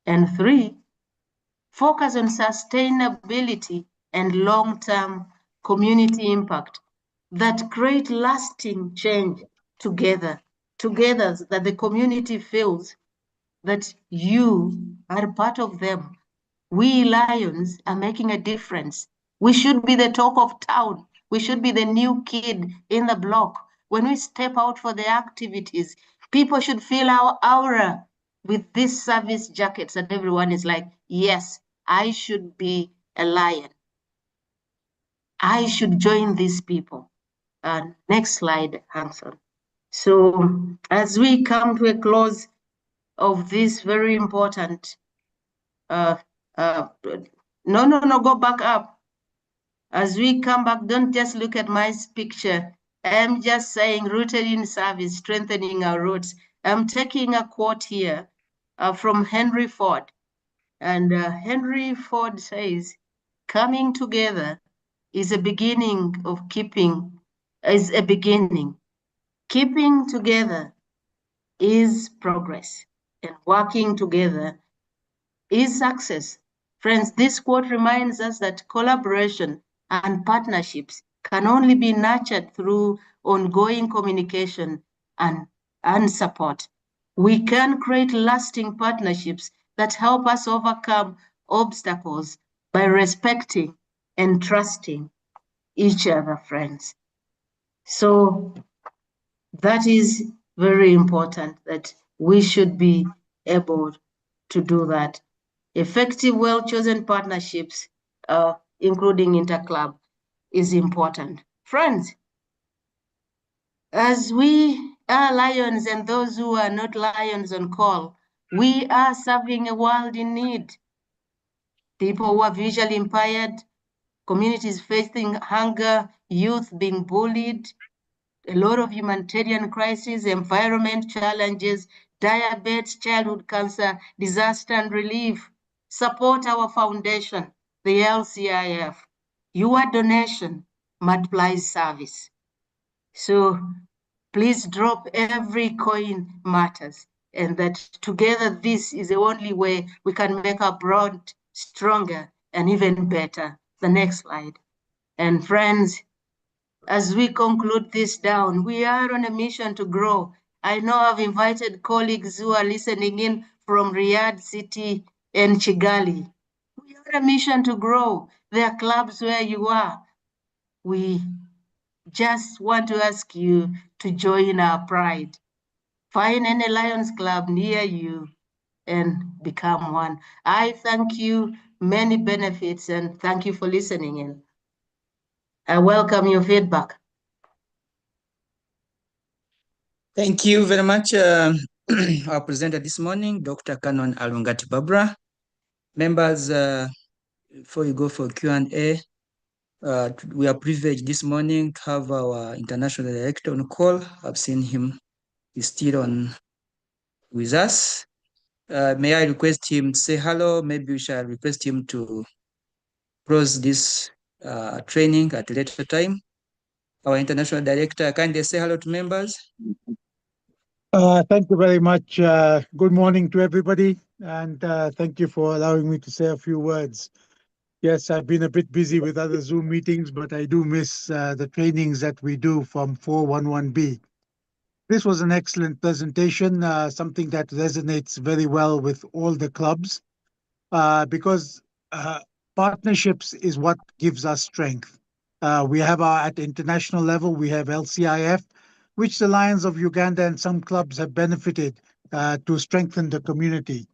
And 3, focus on sustainability and long-term community impact that create lasting change together, that the community feels that you are part of them. We Lions are making a difference. We should be the talk of town. We should be the new kid in the block. When we step out for the activities, people should feel our aura with these service jackets, and everyone is like, yes, I should be a lion. I should join these people. Next slide, Hanson. So as we come to a close of this very important, no, go back up. As we come back, don't just look at my picture. I'm just saying rooted in service, strengthening our roots. I'm taking a quote here from Henry Ford. And Henry Ford says, coming together is a beginning of keeping, is a beginning. Keeping together is progress, and working together is success. Friends, this quote reminds us that collaboration and partnerships can only be nurtured through ongoing communication and support. We can create lasting partnerships that help us overcome obstacles by respecting and trusting each other, friends. So that is very important, that we should be able to do that. Effective, well-chosen partnerships, including interclub, is important. Friends, as we are Lions and those who are not Lions on call, we are serving a world in need. People who are visually impaired, communities facing hunger, youth being bullied, a lot of humanitarian crises, environment challenges, diabetes, childhood cancer, disaster and relief. Support our foundation, the LCIF. Your donation multiplies service. So please drop every coin matters, and that together this is the only way we can make our broad stronger and even better. The next slide. And friends, as we conclude this down, we are on a mission to grow. I know I've invited colleagues who are listening in from Riyadh City and Kigali. We are on a mission to grow. There are clubs where you are. We just want to ask you to join our pride. Find any Lions Club near you and become one. I thank you, many benefits, and thank you for listening in. I welcome your feedback. Thank you very much, our presenter this morning, Dr. Canon Alungati Barbara. Members, before you go for Q&A, we are privileged this morning to have our international director on call. I've seen him, he's still on with us. May I request him to say hello? Maybe we shall request him to close this training at a later time. Our international director, kindly say hello to members. Thank you very much. Good morning to everybody, and thank you for allowing me to say a few words. Yes, I've been a bit busy with other Zoom meetings, but I do miss the trainings that we do from 411B. This was an excellent presentation, something that resonates very well with all the clubs, because partnerships is what gives us strength. We have at international level, we have LCIF, which the Lions of Uganda and some clubs have benefited to strengthen the community.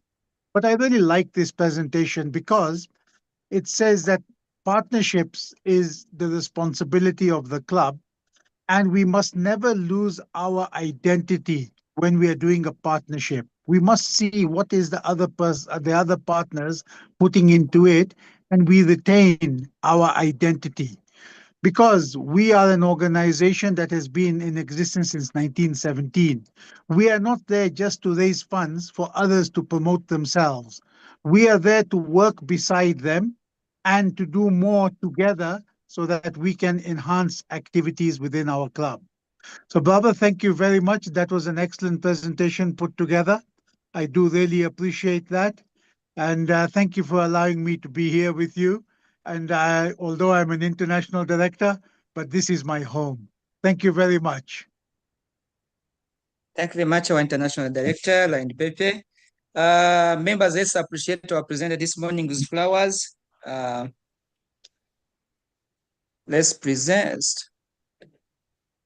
But I really like this presentation because it says that partnerships is the responsibility of the club, and we must never lose our identity when we are doing a partnership. We must see what is the other partners putting into it, and we retain our identity. Because we are an organization that has been in existence since 1917. We are not there just to raise funds for others to promote themselves. We are there to work beside them and to do more together so that we can enhance activities within our club. So, Baba, thank you very much. That was an excellent presentation put together. I do really appreciate that. And thank you for allowing me to be here with you. And although I'm an international director, but this is my home. Thank you very much. Thank you very much, our international director, Lion Pepe. Members, let's appreciate our presenter this morning with flowers. Let's present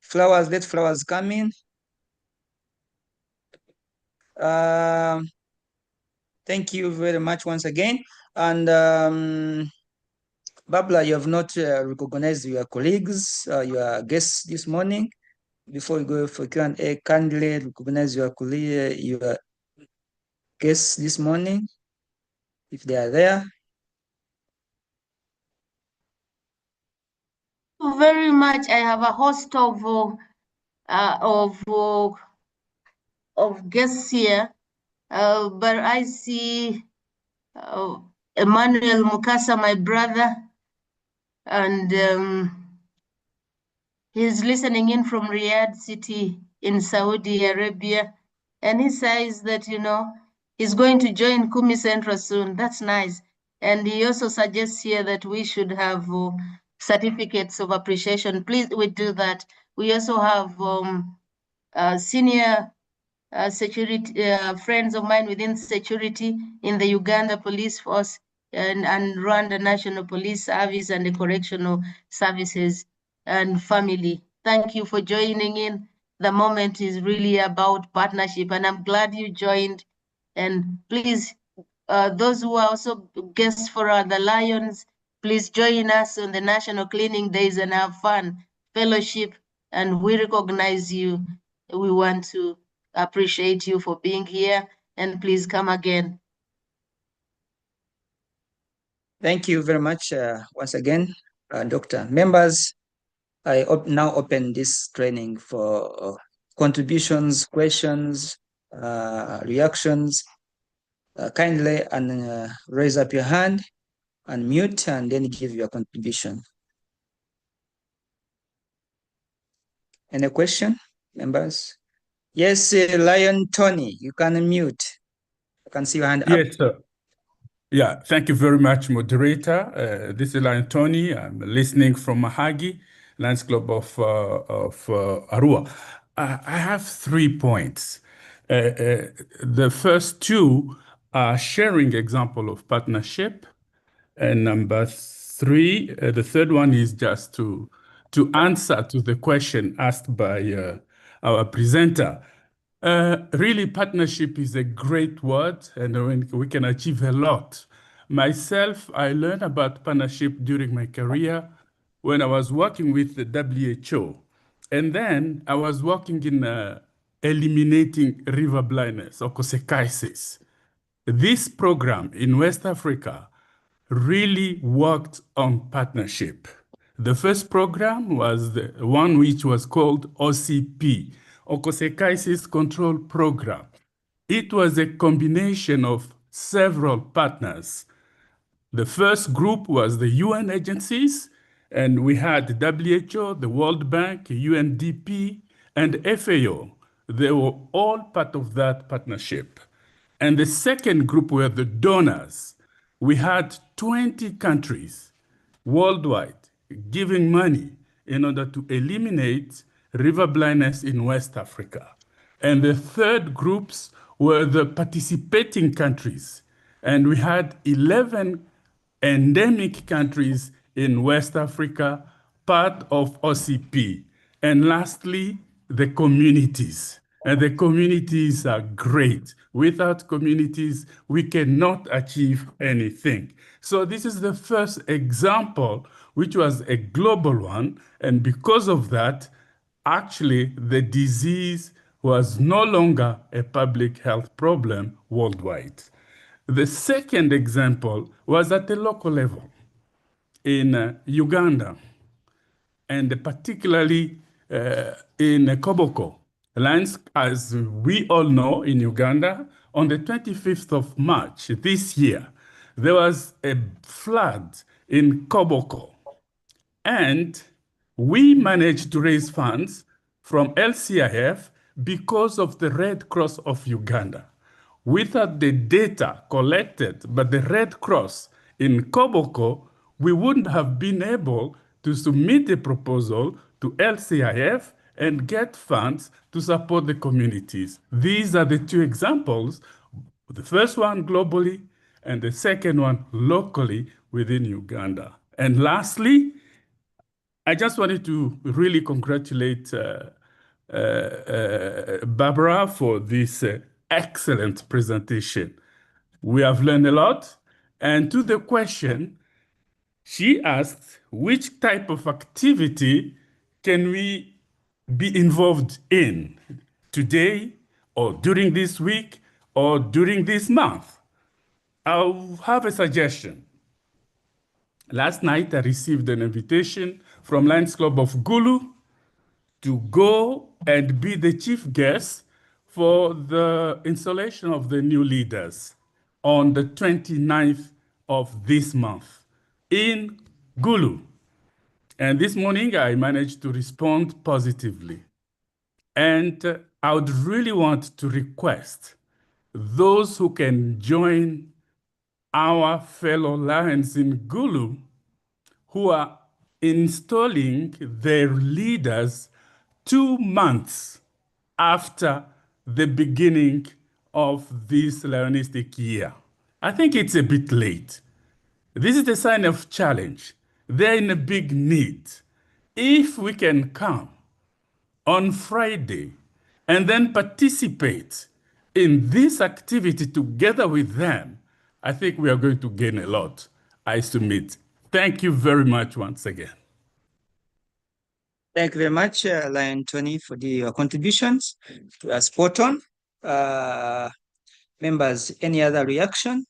flowers. Let flowers come in. Thank you very much once again. And Babla, you have not recognized your colleagues, your guests this morning. Before we go for Q&A, kindly recognize your colleague, your guests this morning, if they are there. Thank you very much. I have a host of guests here, but I see Emmanuel Mukasa, my brother, and he's listening in from Riyadh City in Saudi Arabia, and he says that, you know, he's going to join Kumi Central soon. That's nice. And he also suggests here that we should have certificates of appreciation. Please, we do that. We also have senior security friends of mine within security in the Uganda Police Force and Rwanda National Police Service and the Correctional Services and family. Thank you for joining in. The moment is really about partnership, and I'm glad you joined. And please, those who are also guests for the Lions, please join us on the National Cleaning Days and have fun, fellowship, and we recognize you. We want to appreciate you for being here, and please come again. Thank you very much once again, Doctor. Members, I now open this training for contributions, questions, reactions, kindly and raise up your hand, unmute, and then give your contribution. Any question, members? Yes, Lion Tony, you can unmute. I can see your hand up. Yes, sir. Yeah, thank you very much, moderator. This is Lion Tony. I'm listening from Mahagi, Lions Club of Arua. I have 3 points. The first two are sharing example of partnership. And number 3, the third one is just to answer to the question asked by our presenter. Really, partnership is a great word, and we can achieve a lot. Myself, I learned about partnership during my career when I was working with the WHO. And then I was working in eliminating river blindness, or cosecaisis. This program in West Africa really worked on partnership. The first program was the one which was called OCP, Ocosecaisis Control Program. It was a combination of several partners. The first group was the UN agencies, and we had the WHO, the World Bank, UNDP, and FAO. They were all part of that partnership. And the second group were the donors. We had 20 countries worldwide giving money in order to eliminate river blindness in West Africa. And the third groups were the participating countries. And we had 11 endemic countries in West Africa, part of OCP. And lastly, the communities. And the communities are great. Without communities, we cannot achieve anything. So this is the first example, which was a global one. And because of that, actually, the disease was no longer a public health problem worldwide. The second example was at the local level in Uganda, and particularly in Koboko. Lands, as we all know, in Uganda, on the 25th of March this year, there was a flood in Koboko. And we managed to raise funds from LCIF because of the Red Cross of Uganda. Without the data collected by the Red Cross in Koboko, we wouldn't have been able to submit a proposal to LCIF and get funds to support the communities. These are the two examples, the first one globally and the second one locally within Uganda. And lastly, I just wanted to really congratulate Barbara for this excellent presentation. We have learned a lot. And to the question, she asked, which type of activity can we be involved in today or during this week or during this month? I'll have a suggestion. Last night, I received an invitation from Lions Club of Gulu to go and be the chief guest for the installation of the new leaders on the 29th of this month in Gulu. And this morning, I managed to respond positively. And I would really want to request those who can join our fellow Lions in Gulu who are installing their leaders 2 months after the beginning of this Lionistic year. I think it's a bit late. This is a sign of challenge. They're in a big need. If we can come on Friday and then participate in this activity together with them, I think we are going to gain a lot. I submit. Thank you very much once again. Thank you very much, Lion Tony, for your contributions. You are spot on. Members, any other reaction,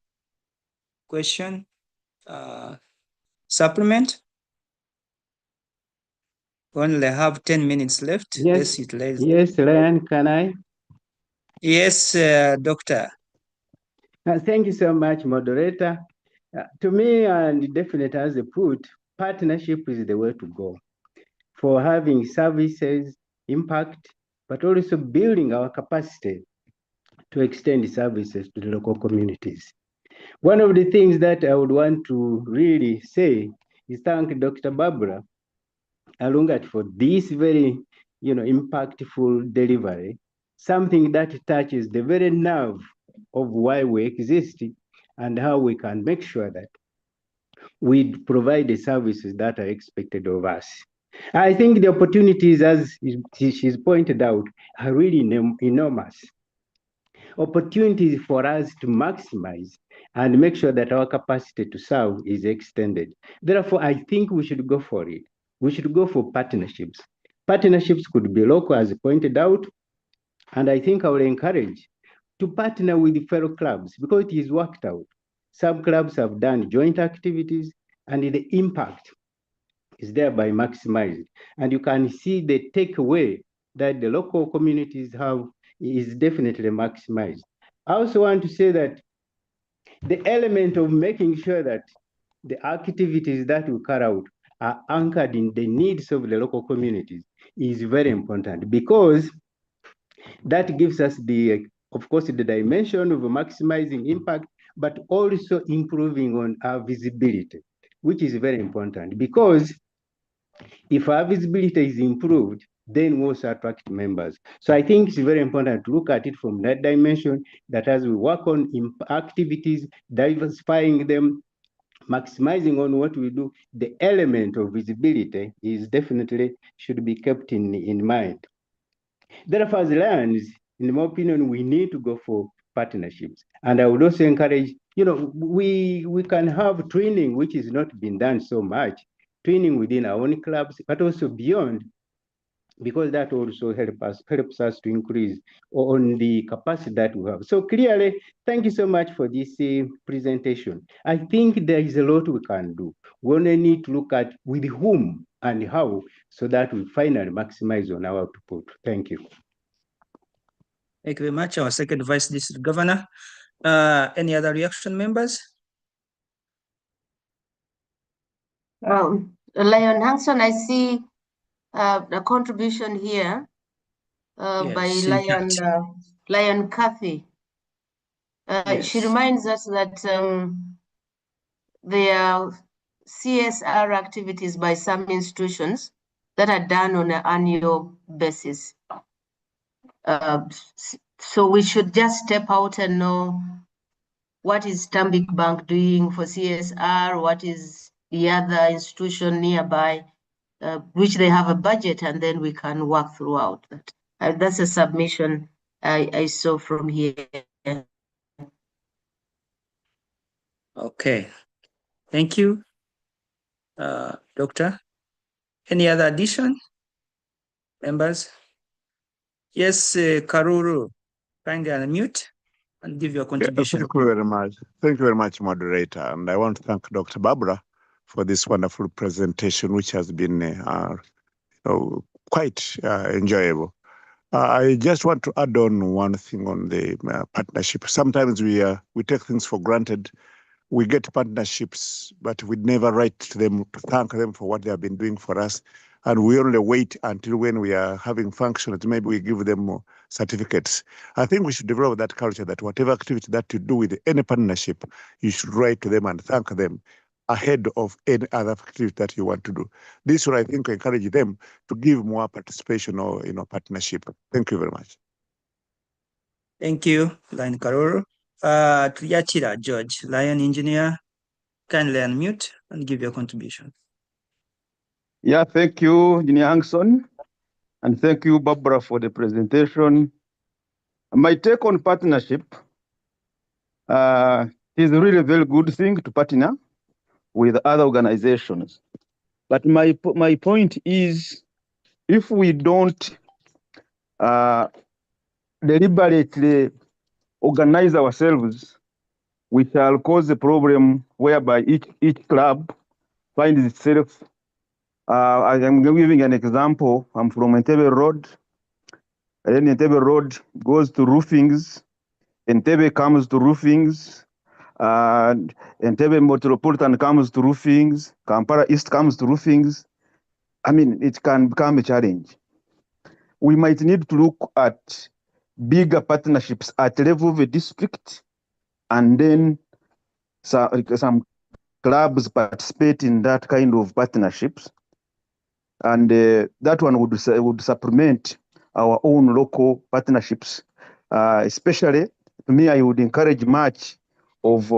question, supplement? We only have 10 minutes left. Yes, Let's utilize. yes, Ryan, can I? Yes, Doctor. Thank you so much, moderator. To me, and definitely as a put, partnership is the way to go for having services impact, but also building our capacity to extend services to the local communities. One of the things that I would want to really say is thank Dr. Barbara Alungat for this very, impactful delivery, something that touches the very nerve of why we exist and how we can make sure that we provide the services that are expected of us. I think the opportunities, as she's pointed out, are really enormous. Opportunities for us to maximize and make sure that our capacity to serve is extended. Therefore, I think we should go for it. We should go for partnerships. Partnerships could be local, as pointed out, and I think I will encourage to partner with fellow clubs because it is worked out. Some clubs have done joint activities and the impact is thereby maximized. And you can see the takeaway that the local communities have is definitely maximized. I also want to say that the element of making sure that the activities that we carry out are anchored in the needs of the local communities is very important because that gives us of course, the dimension of maximizing impact, but also improving on our visibility, which is very important because if our visibility is improved, then we also attract members. So I think it's very important to look at it from that dimension, that as we work on activities, diversifying them, maximizing on what we do, the element of visibility is definitely should be kept in mind. Therefore, as Lions, in my opinion, we need to go for partnerships. And I would also encourage, we can have training, which is not been done so much, training within our own clubs, but also beyond, because that also helps us to increase on the capacity that we have. So clearly, thank you so much for this presentation. I think there is a lot we can do. We only need to look at with whom and how so that we finally maximize on our output. Thank you. Thank you very much, our second Vice District Governor. Any other reaction, members? Lion Hanson, I see a contribution here by Yes, Lion Cathy. Yes. She reminds us that there are CSR activities by some institutions that are done on an annual basis. So we should just step out and know what is Stanbic Bank doing for CSR, what is the other institution nearby, which they have a budget, and then we can work throughout that. That's a submission I saw from here. Okay, thank you, Doctor. Any other addition, members? Yes, Karuru, kindly unmute and give your contribution. Thank you very much. Thank you very much, moderator. And I want to thank Dr. Barbara for this wonderful presentation, which has been quite enjoyable. I just want to add on one thing on the partnership. Sometimes we take things for granted. We get partnerships, but we never write to them to thank them for what they have been doing for us. And we only wait until when we are having functions, maybe we give them more certificates. I think we should develop that culture that whatever activity that you do with any partnership, you should write to them and thank them ahead of any other activity that you want to do. This will, I think, encourage them to give more participation or partnership. Thank you very much. Thank you, Lion Karuru. Triachira George, Lion Engineer, kindly unmute and give your contribution. Yeah, thank you, Engineer Hanson, and thank you, Barbara, for the presentation. My take on partnership is really a very good thing to partner with other organizations. But my point is, if we don't deliberately organize ourselves, we shall cause a problem whereby each club finds itself. I am giving an example. I'm from Entebbe Road. then Entebbe Road goes to roofings, Entebbe comes to roofings, and Entebbe Metropolitan comes to roofings, Kampala East comes to roofings. I mean, it can become a challenge. We might need to look at bigger partnerships at level of a district, and then some clubs participate in that kind of partnerships. And that one would supplement our own local partnerships. Especially, to me, I would encourage much of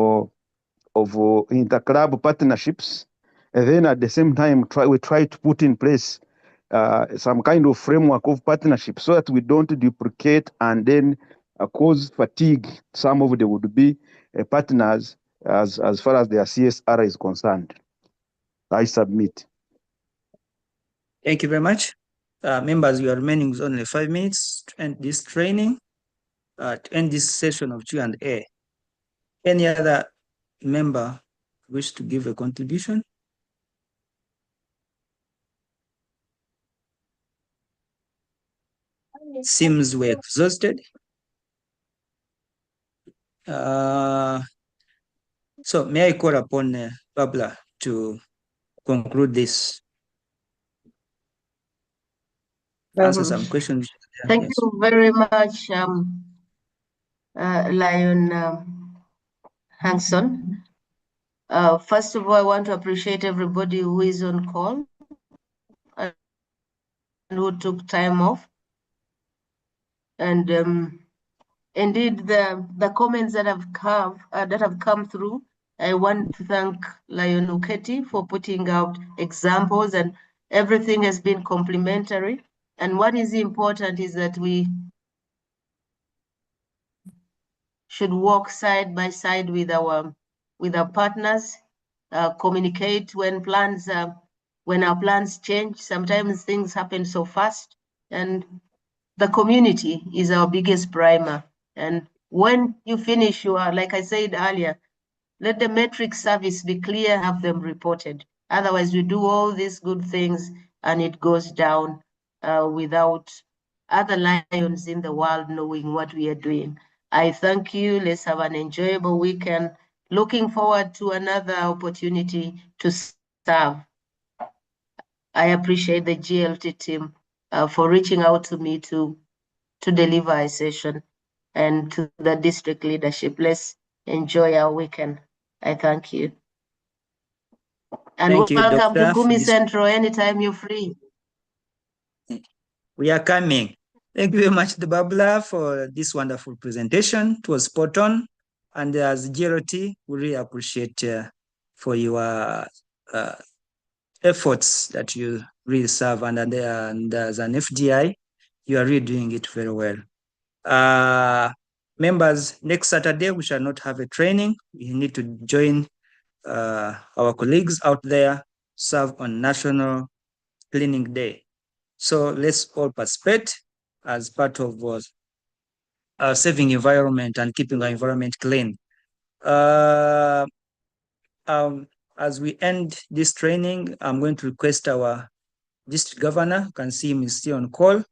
inter-club partnerships. And then at the same time, we try to put in place some kind of framework of partnership so that we don't duplicate and then cause fatigue. Some of them would be partners as far as their CSR is concerned. I submit. Thank you very much. Members, you are remaining with only 5 minutes to end this training, to end this session of Q&A. Any other member wish to give a contribution? Seems we're exhausted. So may I call upon Babla to conclude this? Answer some questions. Thank Yes. you very much, Lion Hanson. First of all, I want to appreciate everybody who is on call and who took time off. And indeed, the comments that have come through, I want to thank Lion Uketi for putting out examples, and everything has been complimentary. And what is important is that we should walk side by side with our partners, communicate when our plans change. Sometimes things happen so fast, and the community is our biggest primer. And when you finish like I said earlier, let the metric service be clear, have them reported. Otherwise, we do all these good things and it goes down without other lions in the world knowing what we are doing. I thank you. Let's have an enjoyable weekend. Looking forward to another opportunity to serve. I appreciate the GLT team for reaching out to me to deliver a session, and to the district leadership. Let's enjoy our weekend. I thank you. And Thank you, welcome to Doctor, Kumi Central anytime you're free. We are coming. Thank you very much, Babla, for this wonderful presentation. It was spot on. And as GLT, we really appreciate for your efforts that you really serve. And as an FDI, you are really doing it very well. Members, next Saturday, we shall not have a training. We need to join our colleagues out there, serve on National Cleaning Day. So let's all participate as part of saving environment and keeping our environment clean. As we end this training, I'm going to request our district governor, you can see him is still on call,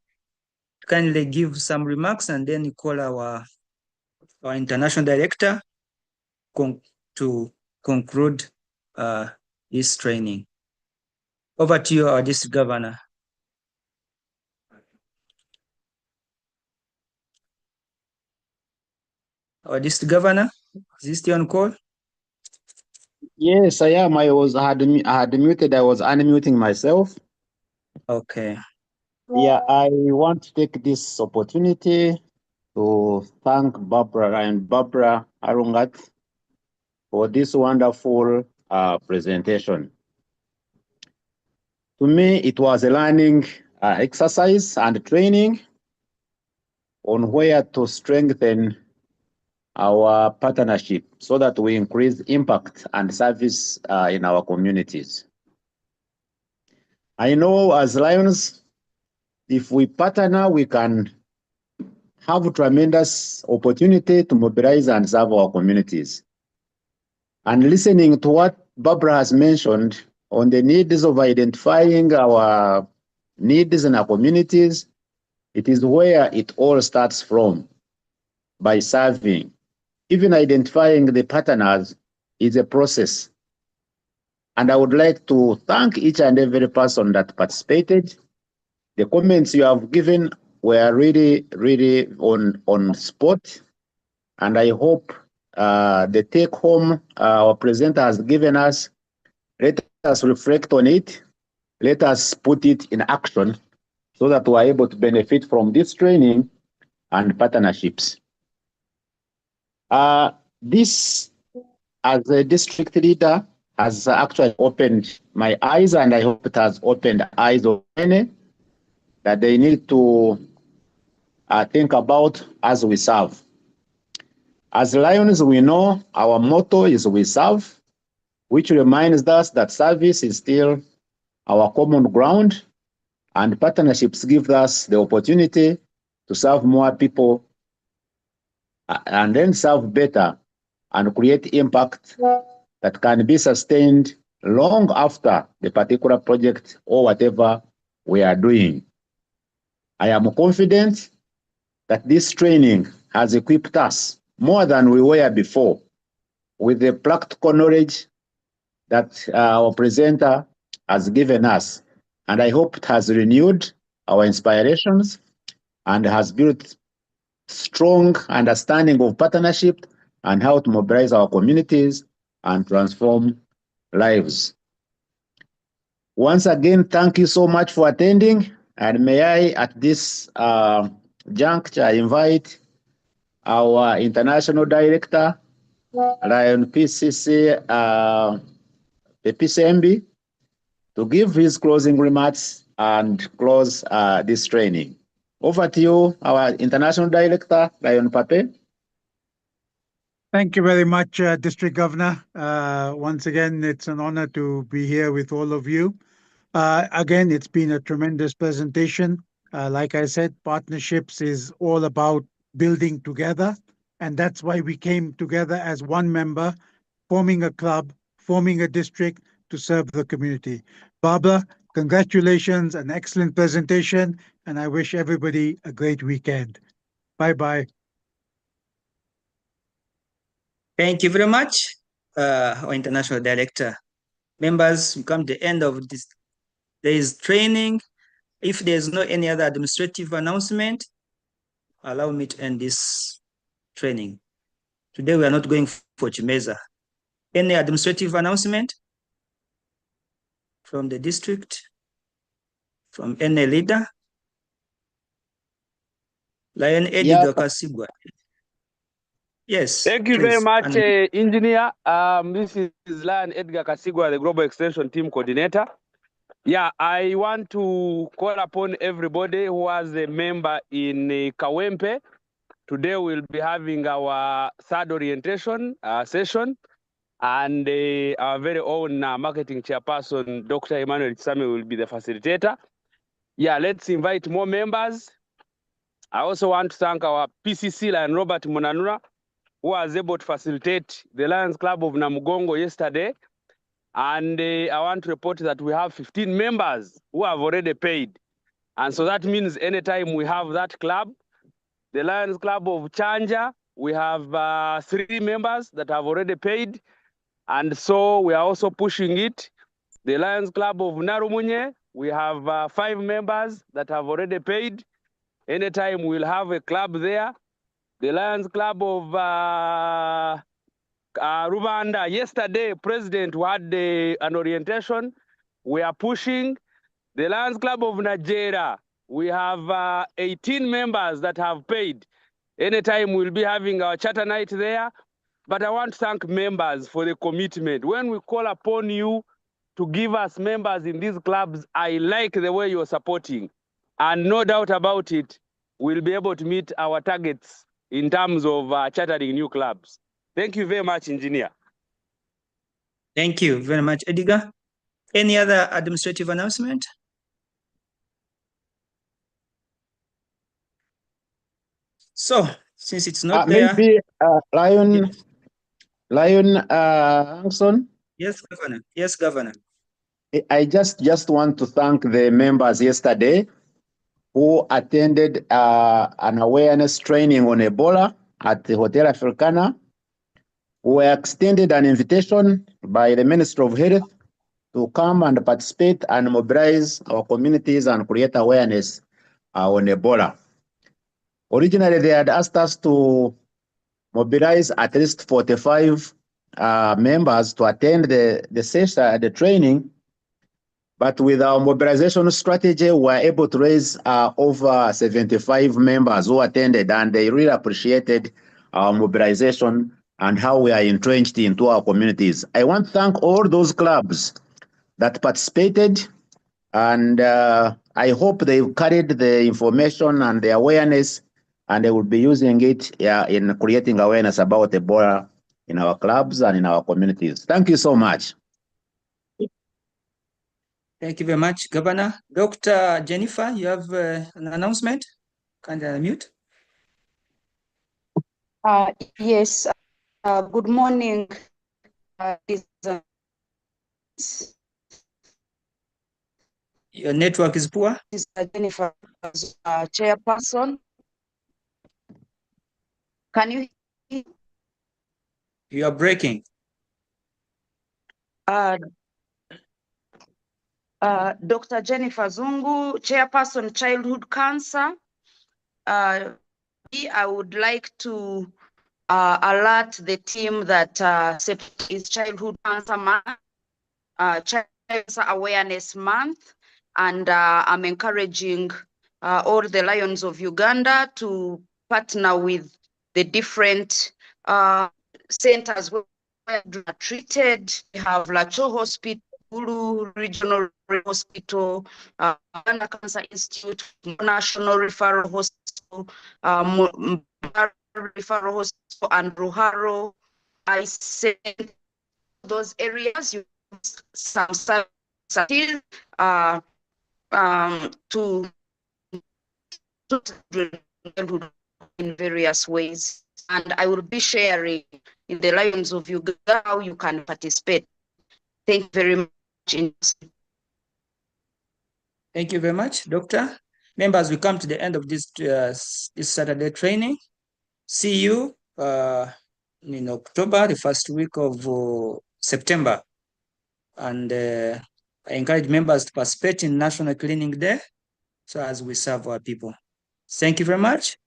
kindly give some remarks, and then you call our international director to conclude this training. Over to you, our district governor. Our district governor, is he still on call? Yes, I am. I had muted. I was unmuting myself. Okay. Yeah, I want to take this opportunity to thank Barbara and Barbara Arungat for this wonderful presentation. To me, it was a learning exercise and training on where to strengthen our partnership so that we increase impact and service in our communities. I know as Lions, if we partner, we can have a tremendous opportunity to mobilize and serve our communities. And listening to what Barbara has mentioned on the needs of identifying our needs in our communities, It is where it all starts from, by serving. Even identifying the partners is a process. And I would like to thank each and every person that participated. The comments you have given were really, really on spot. And I hope the take home our presenter has given us, let us reflect on it. Let us put it in action so that we are able to benefit from this training and partnerships. This, as a district leader, has actually opened my eyes, and I hope it has opened the eyes of many that they need to think about as we serve. As Lions, we know our motto is we serve, which reminds us that service is still our common ground, and partnerships give us the opportunity to serve more people and then serve better and create impact that can be sustained long after the particular project or whatever we are doing. I am confident that this training has equipped us more than we were before with the practical knowledge that our presenter has given us. And I hope it has renewed our inspirations and has built strong understanding of partnership and how to mobilize our communities and transform lives. Once again, thank you so much for attending. And may I, at this juncture, invite our International Director, Lion PCC, the PCMB, to give his closing remarks and close this training. Over to you, our International Director, Lion Pape. Thank you very much, District Governor. Once again, it's an honor to be here with all of you. Again, it's been a tremendous presentation. Like I said, partnerships is all about building together. And that's why we came together as one member, forming a club, forming a district to serve the community. Barbara, congratulations, an excellent presentation, and I wish everybody a great weekend. Bye-bye. Thank you very much, our International Director. Members, we come to the end of this day's training. If there's no any other administrative announcement, allow me to end this training. Today, we are not going for Chimeza. Any administrative announcement from the district, from any leader? Lion Edgar Kasigwa. Yes. Thank you please. very much, Engineer. This is Lion Edgar Kasigwa, the Global Extension Team Coordinator. Yeah, I want to call upon everybody who has a member in Kawempe. Today we'll be having our third orientation session, and our very own marketing chairperson, Dr. Emmanuel Tsame, will be the facilitator. Yeah, let's invite more members. I also want to thank our PCC, Lion Robert Munanura, who was able to facilitate the Lions Club of Namugongo yesterday. And I want to report that we have 15 members who have already paid. And so that means anytime we have that club, the Lions Club of Chanja, we have 3 members that have already paid. And so we are also pushing it. The Lions Club of Narumunye, we have 5 members that have already paid. Anytime we'll have a club there. The Lions Club of Rwanda, yesterday, President had an orientation. We are pushing. The Lions Club of Nigeria, we have 18 members that have paid. Anytime we'll be having our charter night there. But I want to thank members for the commitment. When we call upon you to give us members in these clubs, I like the way you're supporting. And no doubt about it, we'll be able to meet our targets in terms of chartering new clubs. Thank you very much, Engineer. Thank you very much, Edgar. Any other administrative announcement? So, since it's not there... Maybe Lion Hanson? Yes, Governor. Yes, Governor. I just want to thank the members yesterday who attended an awareness training on Ebola at the Hotel Africana. We were extended an invitation by the Ministry of Health to come and participate and mobilize our communities and create awareness on Ebola. Originally, they had asked us to mobilize at least 45 members to attend the session, the training. But with our mobilization strategy, we were able to raise over 75 members who attended, and they really appreciated our mobilization and how we are entrenched into our communities. I want to thank all those clubs that participated, and I hope they've carried the information and the awareness, and they will be using it in creating awareness about Ebola in our clubs and in our communities. Thank you so much. Thank you very much, Governor. Dr. Jennifer, you have an announcement? Kindly unmute. Yes. Good morning. Your network is poor. This is Jennifer, chairperson. Can you hear? You are breaking. Dr. Jennifer Zungu, chairperson, childhood cancer. I would like to alert the team that September is Childhood Cancer Month, Child Cancer Awareness Month, and I'm encouraging all the Lions of Uganda to partner with the different centers where they are treated. We have Lacho Hospital, Gulu Regional Hospital, Uganda Cancer Institute, National Referral Hospital, Referral Hospital, and Ruharo. I sent those areas you some services to in various ways, and I will be sharing in the Lions of Uganda how you can participate. Thank you very much. Thank you very much, Doctor. Members, we come to the end of this Saturday training. See you in October, the first week of September. And I encourage members to participate in National Cleaning Day so as we serve our people. Thank you very much.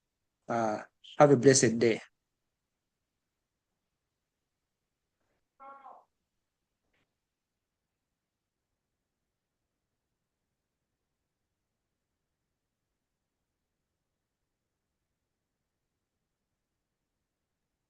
Have a blessed day.